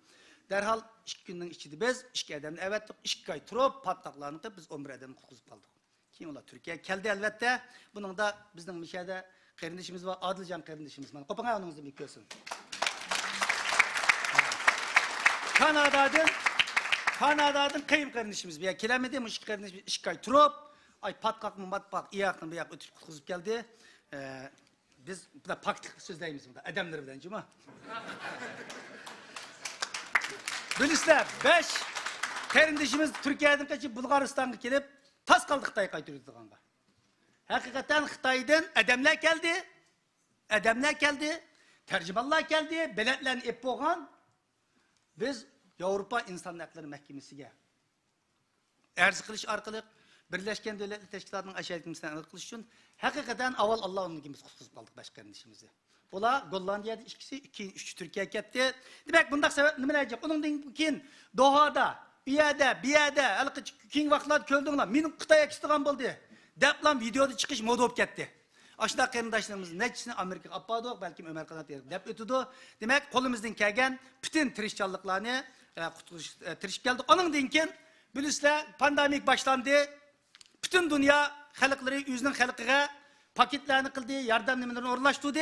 Derhal 2 günden içiydi biz. 2 adamını evettik. 2 ay turup patlaklarını da biz 11 adamını kutkuzup kaldık. Kim ola Türkiye? Keldi elbette. Bunun da bizden Mişe'de kardeşimiz var. Adılcan kardeşimiz var. Kopun ayağınızı bir görsün. Kanada'dan kayım kardeşimiz bir kilemedi mi? 2 ay turup ay patkak mı matpak iyi aklını bir yak ötüp kutkuzup geldi. Biz bu da paktik sözdeyimiz burada. Edemleri bilen cuma. Bilisler 5 kardeşimiz Türkiye'den kaçıp Bulgaristan'a gelip tas kaldı Xitay'a kaytırıyordu kanka. Hakikaten Xitay'dan edemler geldi. Edemler geldi. Tercümanlar geldi. Beletlerini ep boğan. Biz Avrupa İnsan Hakları Mahkemesi'ne arz kılış arkalık Birleşken Devletler Teşkilatı'nın aşağı etmesinden arz kılış için hakikaten aval Allah onun gibi kutkuzup kaldık baş kardeşimizi. Ola Gollandiya'da ikisi, 2-3 Türkiye gitti. Demek bundak sebep ne olacak? Onun için Doha'da, bir yerde, kim vakitler köldüğünler, benim Xitay'a kıstığım buldu. Deplan videoda çıkış moda olup gitti. Aşağıda kardeşlerimizin neçisini Amerika apadı, belki Ömer Kanat dep ötüdü. Demek kolumuzdan kelgen bütün tirişçalıklarını tirişip geldik. Onun dinkin bilisle pandemik başlandı. Bütün dünya halkları yüzünün halkıga paketlerini kıldı, yardım nimelerini orlaştırdı.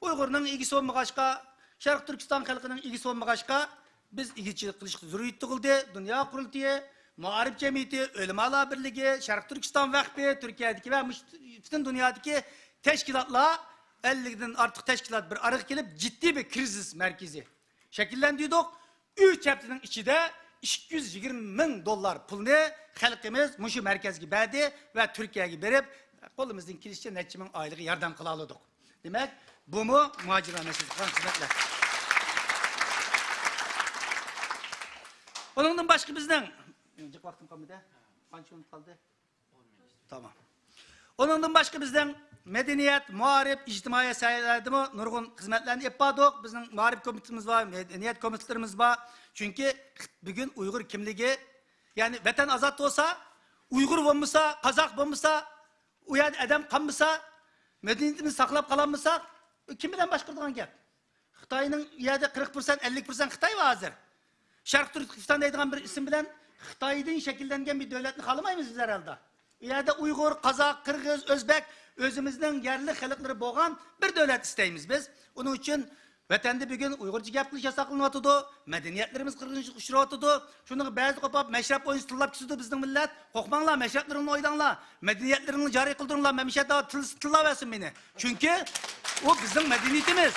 Uygur'un ilgisi olmağaçka, Şarkı Türkistan halkının ilgisi olmağaçka biz ilgiçilik kılış zürriyetli kıldı. Dünya Kurultayı, Muharip Cemiyeti, Ölümalar Birliği, Şarkı Türkistan Vakfı, Türkiye'deki ve bütün dünyadaki teşkilatla 50'den artık teşkilat bir arık gelip ciddi bir kriz merkezi şekillendiydik. 3 haftanın içinde $220.000 pulunu halkımız muşu merkezge verdi ve Türkiye'ye verip kolumuzdan kilişçe netçimin aylığı yardım kılalıdık. Demek bu mu muhacirler meselesi? Hizmetler. Onundan başka bizden önceki vaktim kalmadı. Kaç minut kaldı? 10 minut. Tamam. Onundan başka bizden medeniyet, muharip, ictimai sayılardı mı? Nurgun hizmetlerini yapadık. Bizim muharip komitemiz var, medeniyet komitlerimiz var. Çünkü bugün Uygur kimliği, yani vatan azat olsa, Uygur olmasa, Kazak olmasa, uyan adam kalmasa, medeniyetimizi saklap kalanmasa, kim bilen başkırdıgan gel? Xitay'ın yerde 40%, 50% Xitay var hazır. Şarkı Türkistan deydiğin bir isim bilen Xitay'dan şekillengen bir devletini kalamayız biz herhalde. Yerde Uygur, Kazak, Kırgız, Özbek özümüzden yerli halkları boğan bir devlet isteyimiz biz. Onun için vatanda bugün Uygurca gapiliş yasaklanıvatıdı, medeniyetlerimiz kırgınlık uçuratıdı. Şunu bazı kopap meşrep oyuncu tırlap küsüdü bizden millet. Korkmanlar, meşreplerini oydanlar, medeniyetlerini cari kıldırınlar, memişet daha tırla versin beni. Çünkü o bizim medeniyetimiz.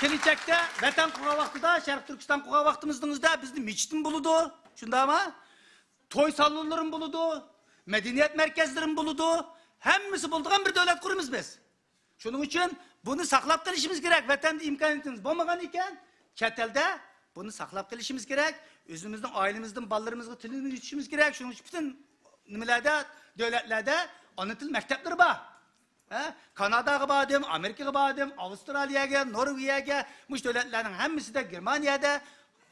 Gelecekte vatan kuğa vaktida, Şarkı Türkistan kuğa vaktimizde bizim miçitin buludu. Şunda ama toy salonların buludu, medeniyet merkezlerin buludu. Hemmisi bulduğun bir devlet kurumuz biz. Şunun için bunu saklap kalışımız gerek. Vatanda imkaniyetimiz olmagan iken çetelde bunu saklap kalışımız gerek. Özümüzden, ailemizden, ballarımızın tilini yetişimiz gerek. Şunun için bütün nimelerde, devletlerde anıtıl mektepleri var. Kanada'ya bağdım, Amerika'ya bağdım, Avustralya'ya, Norveç'e, bu devletlerin hemisi de Germanya'da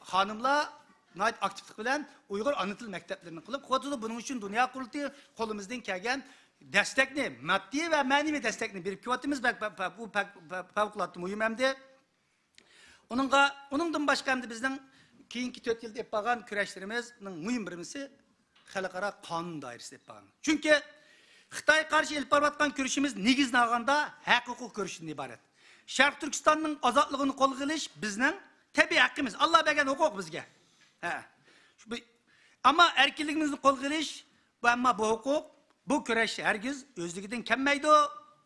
hanımla aktiflik bilen Uygur anıtıl mekteplerini kılıp kodudu. Bunun için Dünya Kurultayı kolumuzdan kelgen destekli, maddi ve manevi destekli bir kuvvetimiz bu fevkulatlı mühim hemdi. Onundan başka hem de bizden keyinki 4 yılda yapılan küreşlerimizin mühim birisi halkara kanun dairesi yapılan. Çünkü Xitay karşı elip barbatkan körüşümüz negizini alganda hak hukuk körüşünden ibaret. Şarkı Türkistan'ın azatlığını kol kılış bizden tabi hakkımız. Allah bergen hukuk bizge. Ama erkekliğimizni kol kılış bu hukuk, bu küreş herkes özlüğünden kemmeydi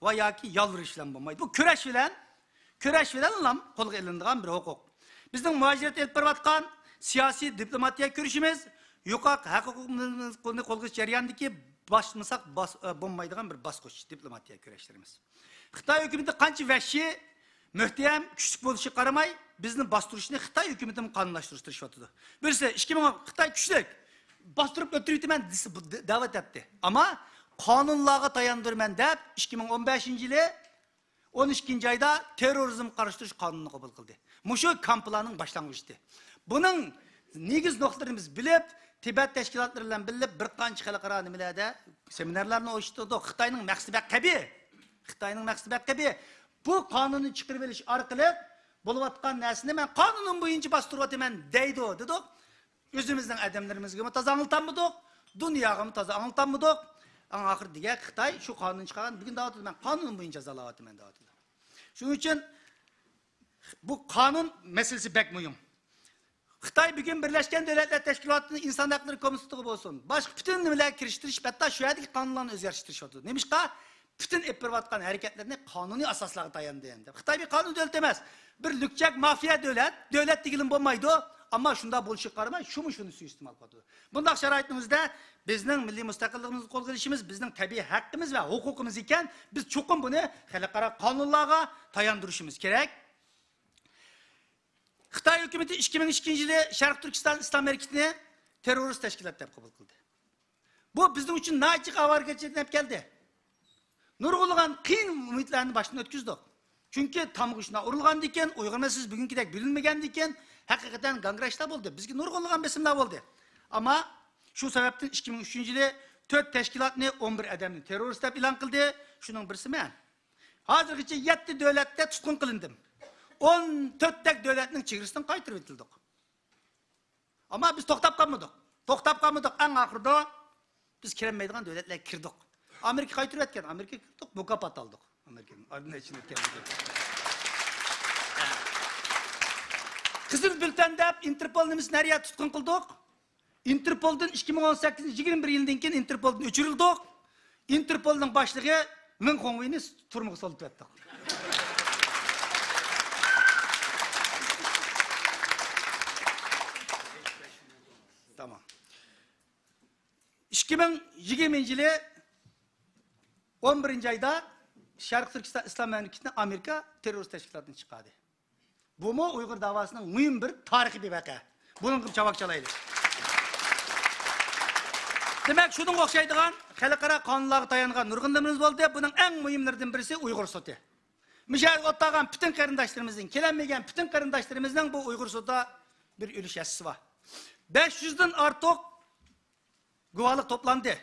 ve ya ki yalvarışlan bulmaydı. Bu küreş filan lan kol kılındığın bir hukuk. Bizden muhaciret elip barbatkan siyasi diplomatiya körüşümüz yokak hak hukukunu kol kılış jarayandaki başlasak bulmaydıgan bir basqıç diplomatiya küreşlerimiz. Xitay hükümeti kançı vəhşi Mühtiyem küçük buluşu qaramay, bizning bastırışını Xitoy hukumatini qonunlashtirishyapti. Birisi 2010 Xitoy kuchlik bastırıp ötürüytimen davet etti. Ama qonunlarga tayandırman deb 2015-yili 12 ayda terrorizm qarşıtırış qonunini qabul qildi. Mushu kamplarning boshlang'ichi. Buning negiz nuqtalarimiz bilib, Tibet teşkilatları bilan bilib bir qancha xalqaro nimalarda seminarlarni o'tishtirdik. Xitoyning maqsadi qabi. Xitoyning maqsadi qabi. Bu qonunni chiqarib olish orqali bo'layotgan narsani men qonunim bo'yicha bostiryotaman deydi, dedik. O'zimizning adamlarimizga toza angltanmidik, dunyoga toza angltanmidik. Oxirida Xitoy shu qonun chiqargan, bugun davlatda men qonun bo'yicha jazolayapman deydi. Shuning uchun bu qonun masalasi bek muhim. Xitoy bugun Birleşken Devletler Teşkilatı'nın İnsan Hakları Komisyonu bo'lsin. Başka bütün nimalarga kirishtirish, hatta şu yerdagi qonunlarni o'zgartirishdi. Nemishqa? Bütün epirvatkan hareketlerini kanuni asaslarga tayandı endi. Xitoy bir qonun davlat emas. Bir lükçek mafya devlet digilin bo'lmaydi, ama shunda bo'lishi qaramay, shuni suiiste'mol qiladi. Bunday sharoitimizda bizning milliy mustaqilligimizni qo'lga olishimiz, bizning tabiiy haqqimiz va huquqimiz ekan, biz cho'qim buni xalqaro qonunlarga tayandirishimiz kerak. Xitoy hukumati 2002-yili Sharq Turkiston Islom harekatini terrorist tashkilot deb qabul qildi. Bu bizning uchun nachiq avargachilik deb keldi. Nurg'ulg'an qiyin umidlarni boshdan o'tkazdik. Chunki tamg'ishna urilgandan keyin, Uyg'urmasiz bugünkidek bilinmagandan keyin haqiqatan gangrashlar bo'ldi. Bizga nurg'ulg'an besimlar bo'ldi. Ama shu sababdan 2003-yili 4 tashkilotni 11 odamni terrorist deb e'lon qildi. Shuning birisi men. Hozirgacha 7 davlatda tutqun qilindim. 14 tek devletinin çevresinden kaytırıp etildik. Ama biz toktap kalmadık. En ahırda biz kiremeydiğen devletler kirdik. Amerika kaytırıp etken, Amerika kirdik, mukafat aldık. Amerika'nın adına için etken. Kızıl bültende Interpol nimiz nereye tutkun kıldık? Interpol'dan 2018-21 yılından keyin Interpol'dan uçuruldik. Interpol'un başlığı Ming Hongwei'ni turmuğa salıp ettik. Tamam. 2020-yili 11 ayda Şarkı Türkistan İslam Memleketi'ne Amerika terörist teşkilatını çıkardı. Bu mu Uygur davasının mühim bir tarihi bir vaka. Bunun gibi çabuk çalaydı. Demek şunun okşaydıgan, xalqaro qonunlarga tayangan nurg'unlarimiz bo'ldi. Bunun en mühimlerinden birisi Uygur soti. Müşahid o'tlagan bütün qarindoshlarımızın, kelenmegen bütün qarindoshlarımızın bu Uygur sotda bir ülüş yassısı var. 500'den artık guvalık toplandı.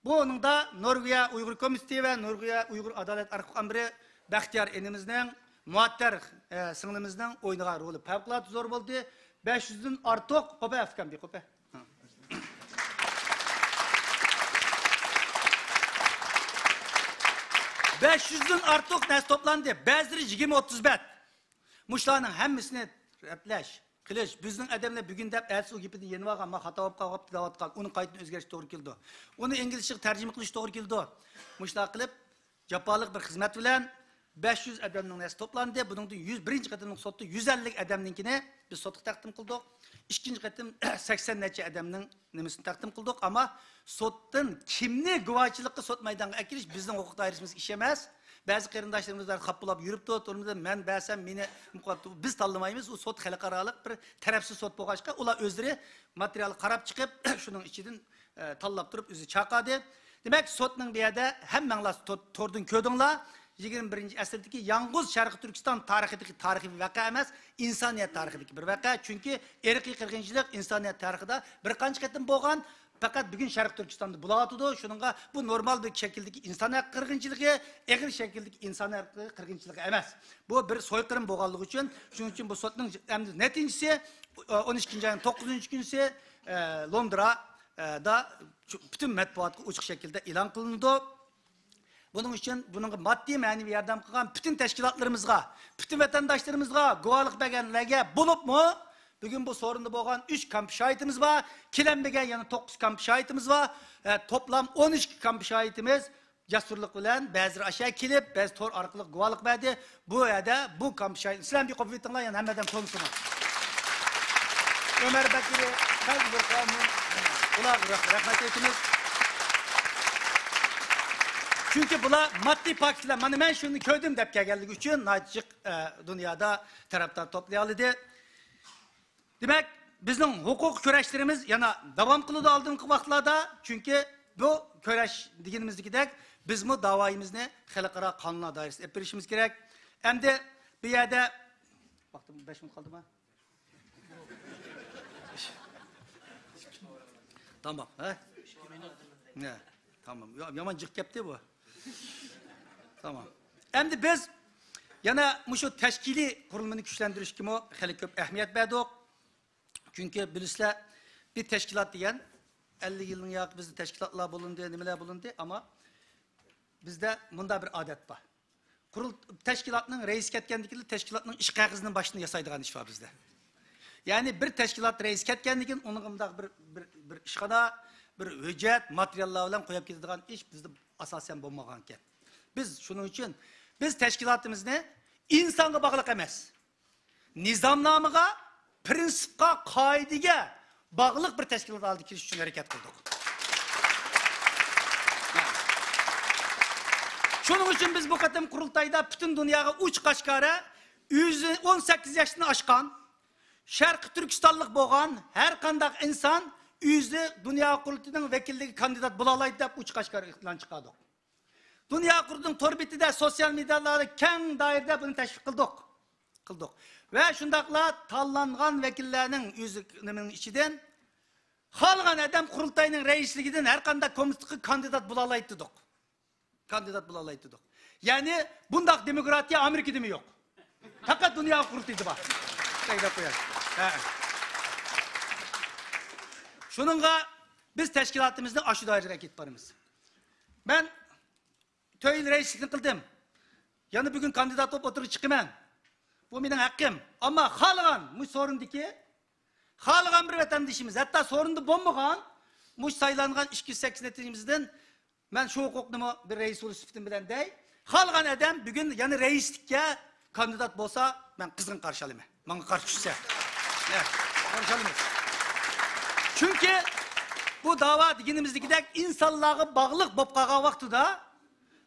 Bu onun da Norvegiya Uygur Komisyonu ve Norvegiya Uygur Adalet Arkamları Baxtiyar enimizden, muattar sınırımızdan oynayan rolü fevkalade zor oldu. 500'den artık kope Afgan bir kope. 500'den artık nes toplandı. Bazıları 20-30 Muşlarının hemmisini repleş. Kılıç, bizning adamlar bugün dep elsi o gipini yeni vagan, ama hata olib qalib davatqan, onun qaytını özgeriş doğru keldi. Onu İngilizce tercüme qilish doğru keldi. Muşlar qilib, japalık bir xizmat bilen 500 adamning nesi toplandı. Bunun 101. qatının sottu 150 adamninkini biz sotqa taqdim qildik. İkinci qatım 80 neçe adamning nimesini taqdim qildik, ama sotdan kimni guvohchilikqa sot maydonga akirish bizning huquq doiramiz ish emas. Bazı qarindoshlarimiz qappılab yuribdi, o'rnida men ba'sam meni biz tanlamaymiz. U sot xalqaroliq bir tarafsiz sot bo'lg'achqa, ular o'zlari material qarab chiqib, shuning ichidan tanlab turib o'zi chaqadi. Demak, sotning bu yerda hammanglar to'rdin ko'rdinglar. 21-asrdagi yalnız Sharqiy Turkiston tarixidagi tarixiy vaqa emas, insoniyat tarixidagi bir vaqa. Chunki irqiy qirg'inchilik insoniyat tarixida bir qancha qatim bo'lgan. Fakat bugün Şarkı Türkistan'da bulatıdı. Şununla bu normal bir şekildeki insan hakkı kırgınçılığı, ağır şekildeki insan hakkı kırgınçılığı emez. Bu bir soykırım boğallığı için. Şunun için bu sotun neticesi 12. ayın 9. günüsü Londra'da bütün matbuatı uçuk şekilde ilan kılındı. Bunun için bunun maddi manevi yardım kılan bütün teşkilatlarımızga, bütün vatandaşlarımızga, guvalık begenlerge bulup mu? Bugün bu sorunda boğan 3 kamp şahitimiz var. Kilenmegen yani 9 kamp şahitimiz var. Toplam 13 kamp şahitimiz cesurluk bilen bazıları aşağı kilip, bazı tor arkalık guvalık verdi. Bu yerde bu kamp şahit. İslam bir kofittinler yani hemmeden konusuna. Ömer Bekir'i, Kalbi bir kanun, ular rahmet etiniz. Çünkü bula maddi paketler, bana ben şunu köydüm dep geldik üçün, naytçık dünyada taraftar toplayalıdı. Demek bizim hukuk köreşlerimiz yana devam kılıdı aldığım vaktlarda. Çünkü bu köreş diginimizdeki biz mi davayımızı halkara kanuna dair yapışımız gerek. Hem de bir yerde baktım 5 minut kaldı mı? Tamam. He? Ne? Tamam. Yaman cık yaptı bu. Tamam. Hem de biz yana şu teşkili kurulumunu güçlendiriş kimi o hali köp ehmiyet verdik. Çünkü bilisler bir teşkilat diyen 50 yılın yakı bizde teşkilatlar bulundu, nimeler bulundu ama bizde bunda bir adet var. Teşkilatının reis ketkenlikli teşkilatının iş kağızının başını yasaydıgan iş var bizde. Yani bir teşkilat reis ketkenlikin onun bir işkada, bir hüccet, materyaller bilen koyup gidildiğin iş bizde asasen bulmagan ki. Biz şunun için biz teşkilatımız ne? İnsanga bağlılık emez. Nizamnamıga, prinsipka, kaidige bağlılık bir teşkilat aldı kiriş için hareket kıldık. Şunun için biz bu katım kurultayda bütün dünyaya uç kaşkara 18 yaşını aşkan, Şarkı Türkistanlık boğan her kandak insan dünya kurultayının vekilliği kandidat bulalaydı dep uç kaşkara ilan çıkardık. Dünya kurulunun torbitide sosyal medyalarda keng dairde bunu teşvik kıldık. Ve şundakla tallangan vekillerinin yüzünün içinden halgan adam kurultayının reisliğinden her kandak komünistlik kandidat bulalaydı. Yani bundak demokratiya Amerika'da mı yok? Fakat dünya kurultaydı var. Şununla biz teşkilatımızda aşı daireye gitbarımız. Ben töyül reislikini kıldım. Yani bugün kandidat olup oturup çıkımın. Bu benim hakkım. Ama halgan bu sorundaki halgan bir vatandaşımız. Hatta sorundu bomboğan bu sayılanan 208 neticemizden ben şu hukuknumu bir reis oluşturdum bilen dey. Halgan adam bugün yani reislikке kandidat olsa ben kızgın karşılayayım. Bana karşı düşse. Evet, karşılayayım. Çünkü bu dava diginimizdeki insanlığa bağlılık bopkağa vakti da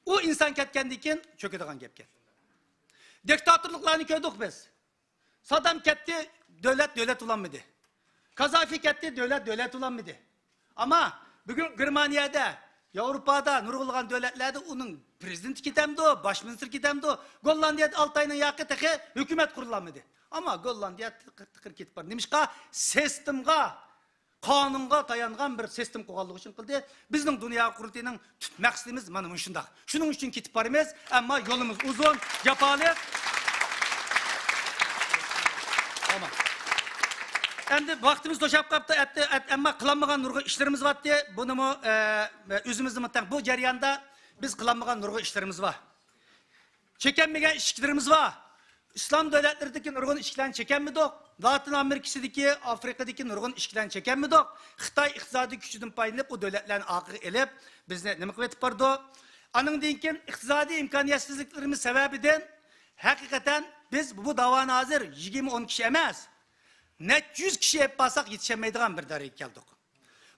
o insan ketkendikin çökediğin gepken. Diktatörlüklerini gördük biz. Saddam ketti, devlet ulanmadı. Kazafi ketti, devlet ulanmadı. Ama bugün Germaniyada, Avrupa'da, nurgulgan devletlerde onun prezident kitemdi, başminister kitemdi. Gollandiyada 6 ayının yakı tıkı hükümet kurulanmadı. Ama Gollandiya tıkır ketip var. Demişka sistemga, kanunga dayangan bir sistem koğallığı için kıldı. Bizden dünya kurultayının maksatımız manım şundak. Şunun için ketip varımız ama yolumuz uzun, yapalı. Tamam. Endi vaktimiz toşap kaptı, ama kılanmagan nurgu işlerimiz var diye bunu mu üzümüzü mutlaka bu ceriyanda biz kılanmagan nurgu işlerimiz var. Çekenmegen işlerimiz var. İslam devletlerdeki nurgun işlerini çeken mi dok? Latin Amerika'daki, Afrika'daki nurgun işlerini çeken mi dok? Xitay iqtisadi güçüdün paylanıp o devletlerin akı elip bizne ne mükvetip vardı? Anın deyinken iqtisadi imkaniyetsizliklerimiz sebebinden hakikaten biz bu davanın hazır 20-10 kişi emez. Net 100 kişi hep basak yetişemeydiğen bir daraya geldik.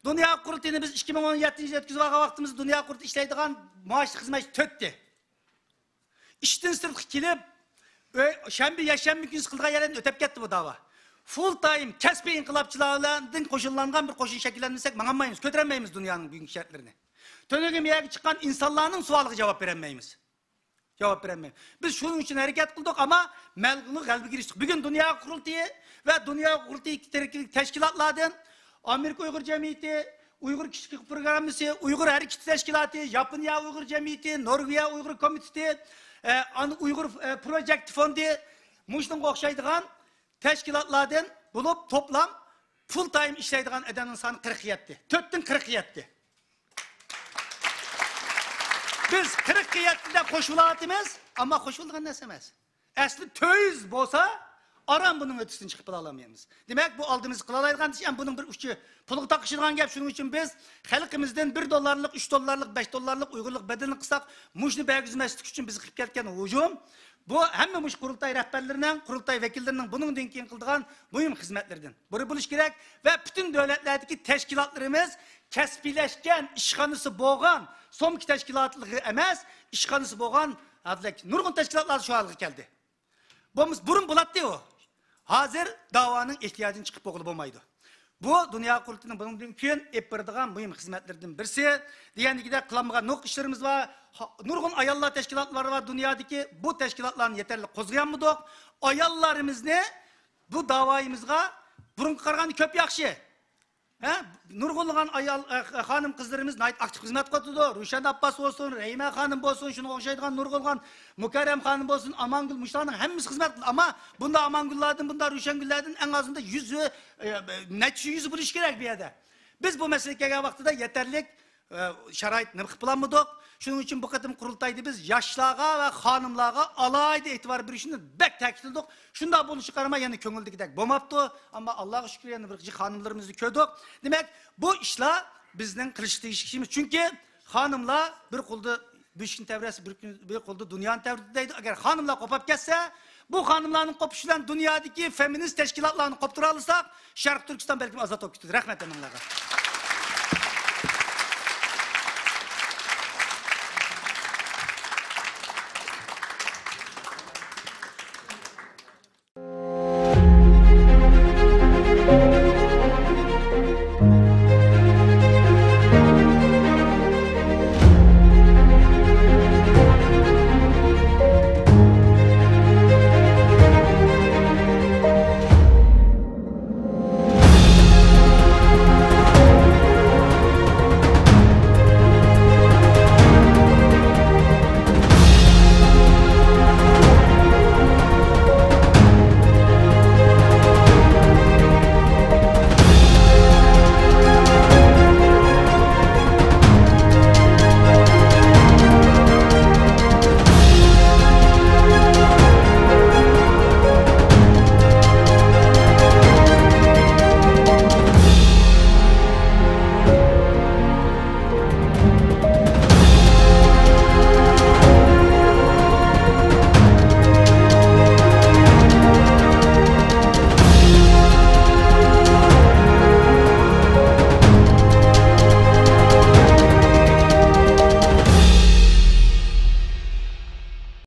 Dünya kurultayını biz 2017-7 vaktimiz dünya kurultayı işleydiğen maaşlı hizmet töttü. İşten sırtı kilip şembi yaşam mümkün kıldığa yerden ötep gitti bu dava. Full time kesbi inkılapçılarından koşullangan bir koşun şekillendirsek mananmayız, kötüremeyimiz dünyanın bugün şartlarını. Tönegim yere çıkan insanların sualığı cevap veremeyimiz. Biz şunun için hareket kıldık ama melgını kalbi giriştik. Bugün dünya kurultayı ve dünya kurultayı teşkilatlardan Amerika Uygur Cemiyeti, Uygur Kişilik Programı, Uygur Hareketi Teşkilatı, Japonya Uygur Cemiyeti, Norveç Uygur Komitesi, Uygur Project Fondu, Muş'tan okşaydıgan teşkilatlardan bulup toplam full time işleydigan eden insan 47'ti. 4'ten 47'ti. Biz 47'de koşulatımız ama koşulduğun nesemez. Aslı töz bolsa aram bunun ötesini çıkıp alamayız. Demek bu aldığımız kılalaydıgan için bunun bir uçu puluk takışırgan gap şunun için biz halkımızdan $1, $3, $5 Uygurluk bedelini kısak muşnu belgizmeslik için biz kırıp gelirken hücum. Bu hem muş kurultay rehberlerinden, kurultay vekillerinin bunun denkiyen kıldığan mühim hizmetlerden. Bunu buluş gerek ve bütün devletlerdeki teşkilatlarımız kəsbiləşkən işxanası boğan somki təşkilatlığı emas, işxanası boğan nurgun təşkilatlar şu halga geldi. Burun bulatdı o. Hazır davanın ihtiyacını çıkıp boğulup olmaydı. Bu dünya kurultunun bunun mümkün epirdiğen mühim hizmetlerden birisi. Diyendi ki de kılanmagan nok işlerimiz var. Nurgun ayallar teşkilatları var dünyadaki. Bu teşkilatların yeterli kozgayan mıdır? Ayallarımız ne? Bu davayımızga burun karganı köp yakşı. Nurgulluğun hanım kızlarımız nait aktif hizmet kotudu. Ruşen Abbas olsun, Reyme hanım olsun, şunu okşaydıgan Nurgulluğun Mukarrem hanım olsun, Amangül Muşlar'ın hemimiz hizmet kıldı. Ama bunda Amangüller'den, bunda Ruşengüller'den en azında yüzü bir iş gerek bir yerde. Biz bu meseleye vaxtıda yeterlik şarait nıbık bulanmadık. Şunun için bu kadın kurultaydı biz yaşlığa ve hanımlığa alaydı itibar bir işini bek tekildik. Şunda bunu çıkarma yani köngüldü gidek bomaptı ama Allah'a şükür yani bir hanımlarımızı köydük. Demek bu işler bizden kılıçlı işimiz. Çünkü hanımla bir kuldu bir işin tevresi bir kuldu dünyanın tevrideydi. Eğer hanımla kopap kesse bu hanımların kopuşuyla dünyadaki feminist teşkilatlarını kopturalırsak Şarkı Türkistan belki azat okutur. Rahmet eminlerine.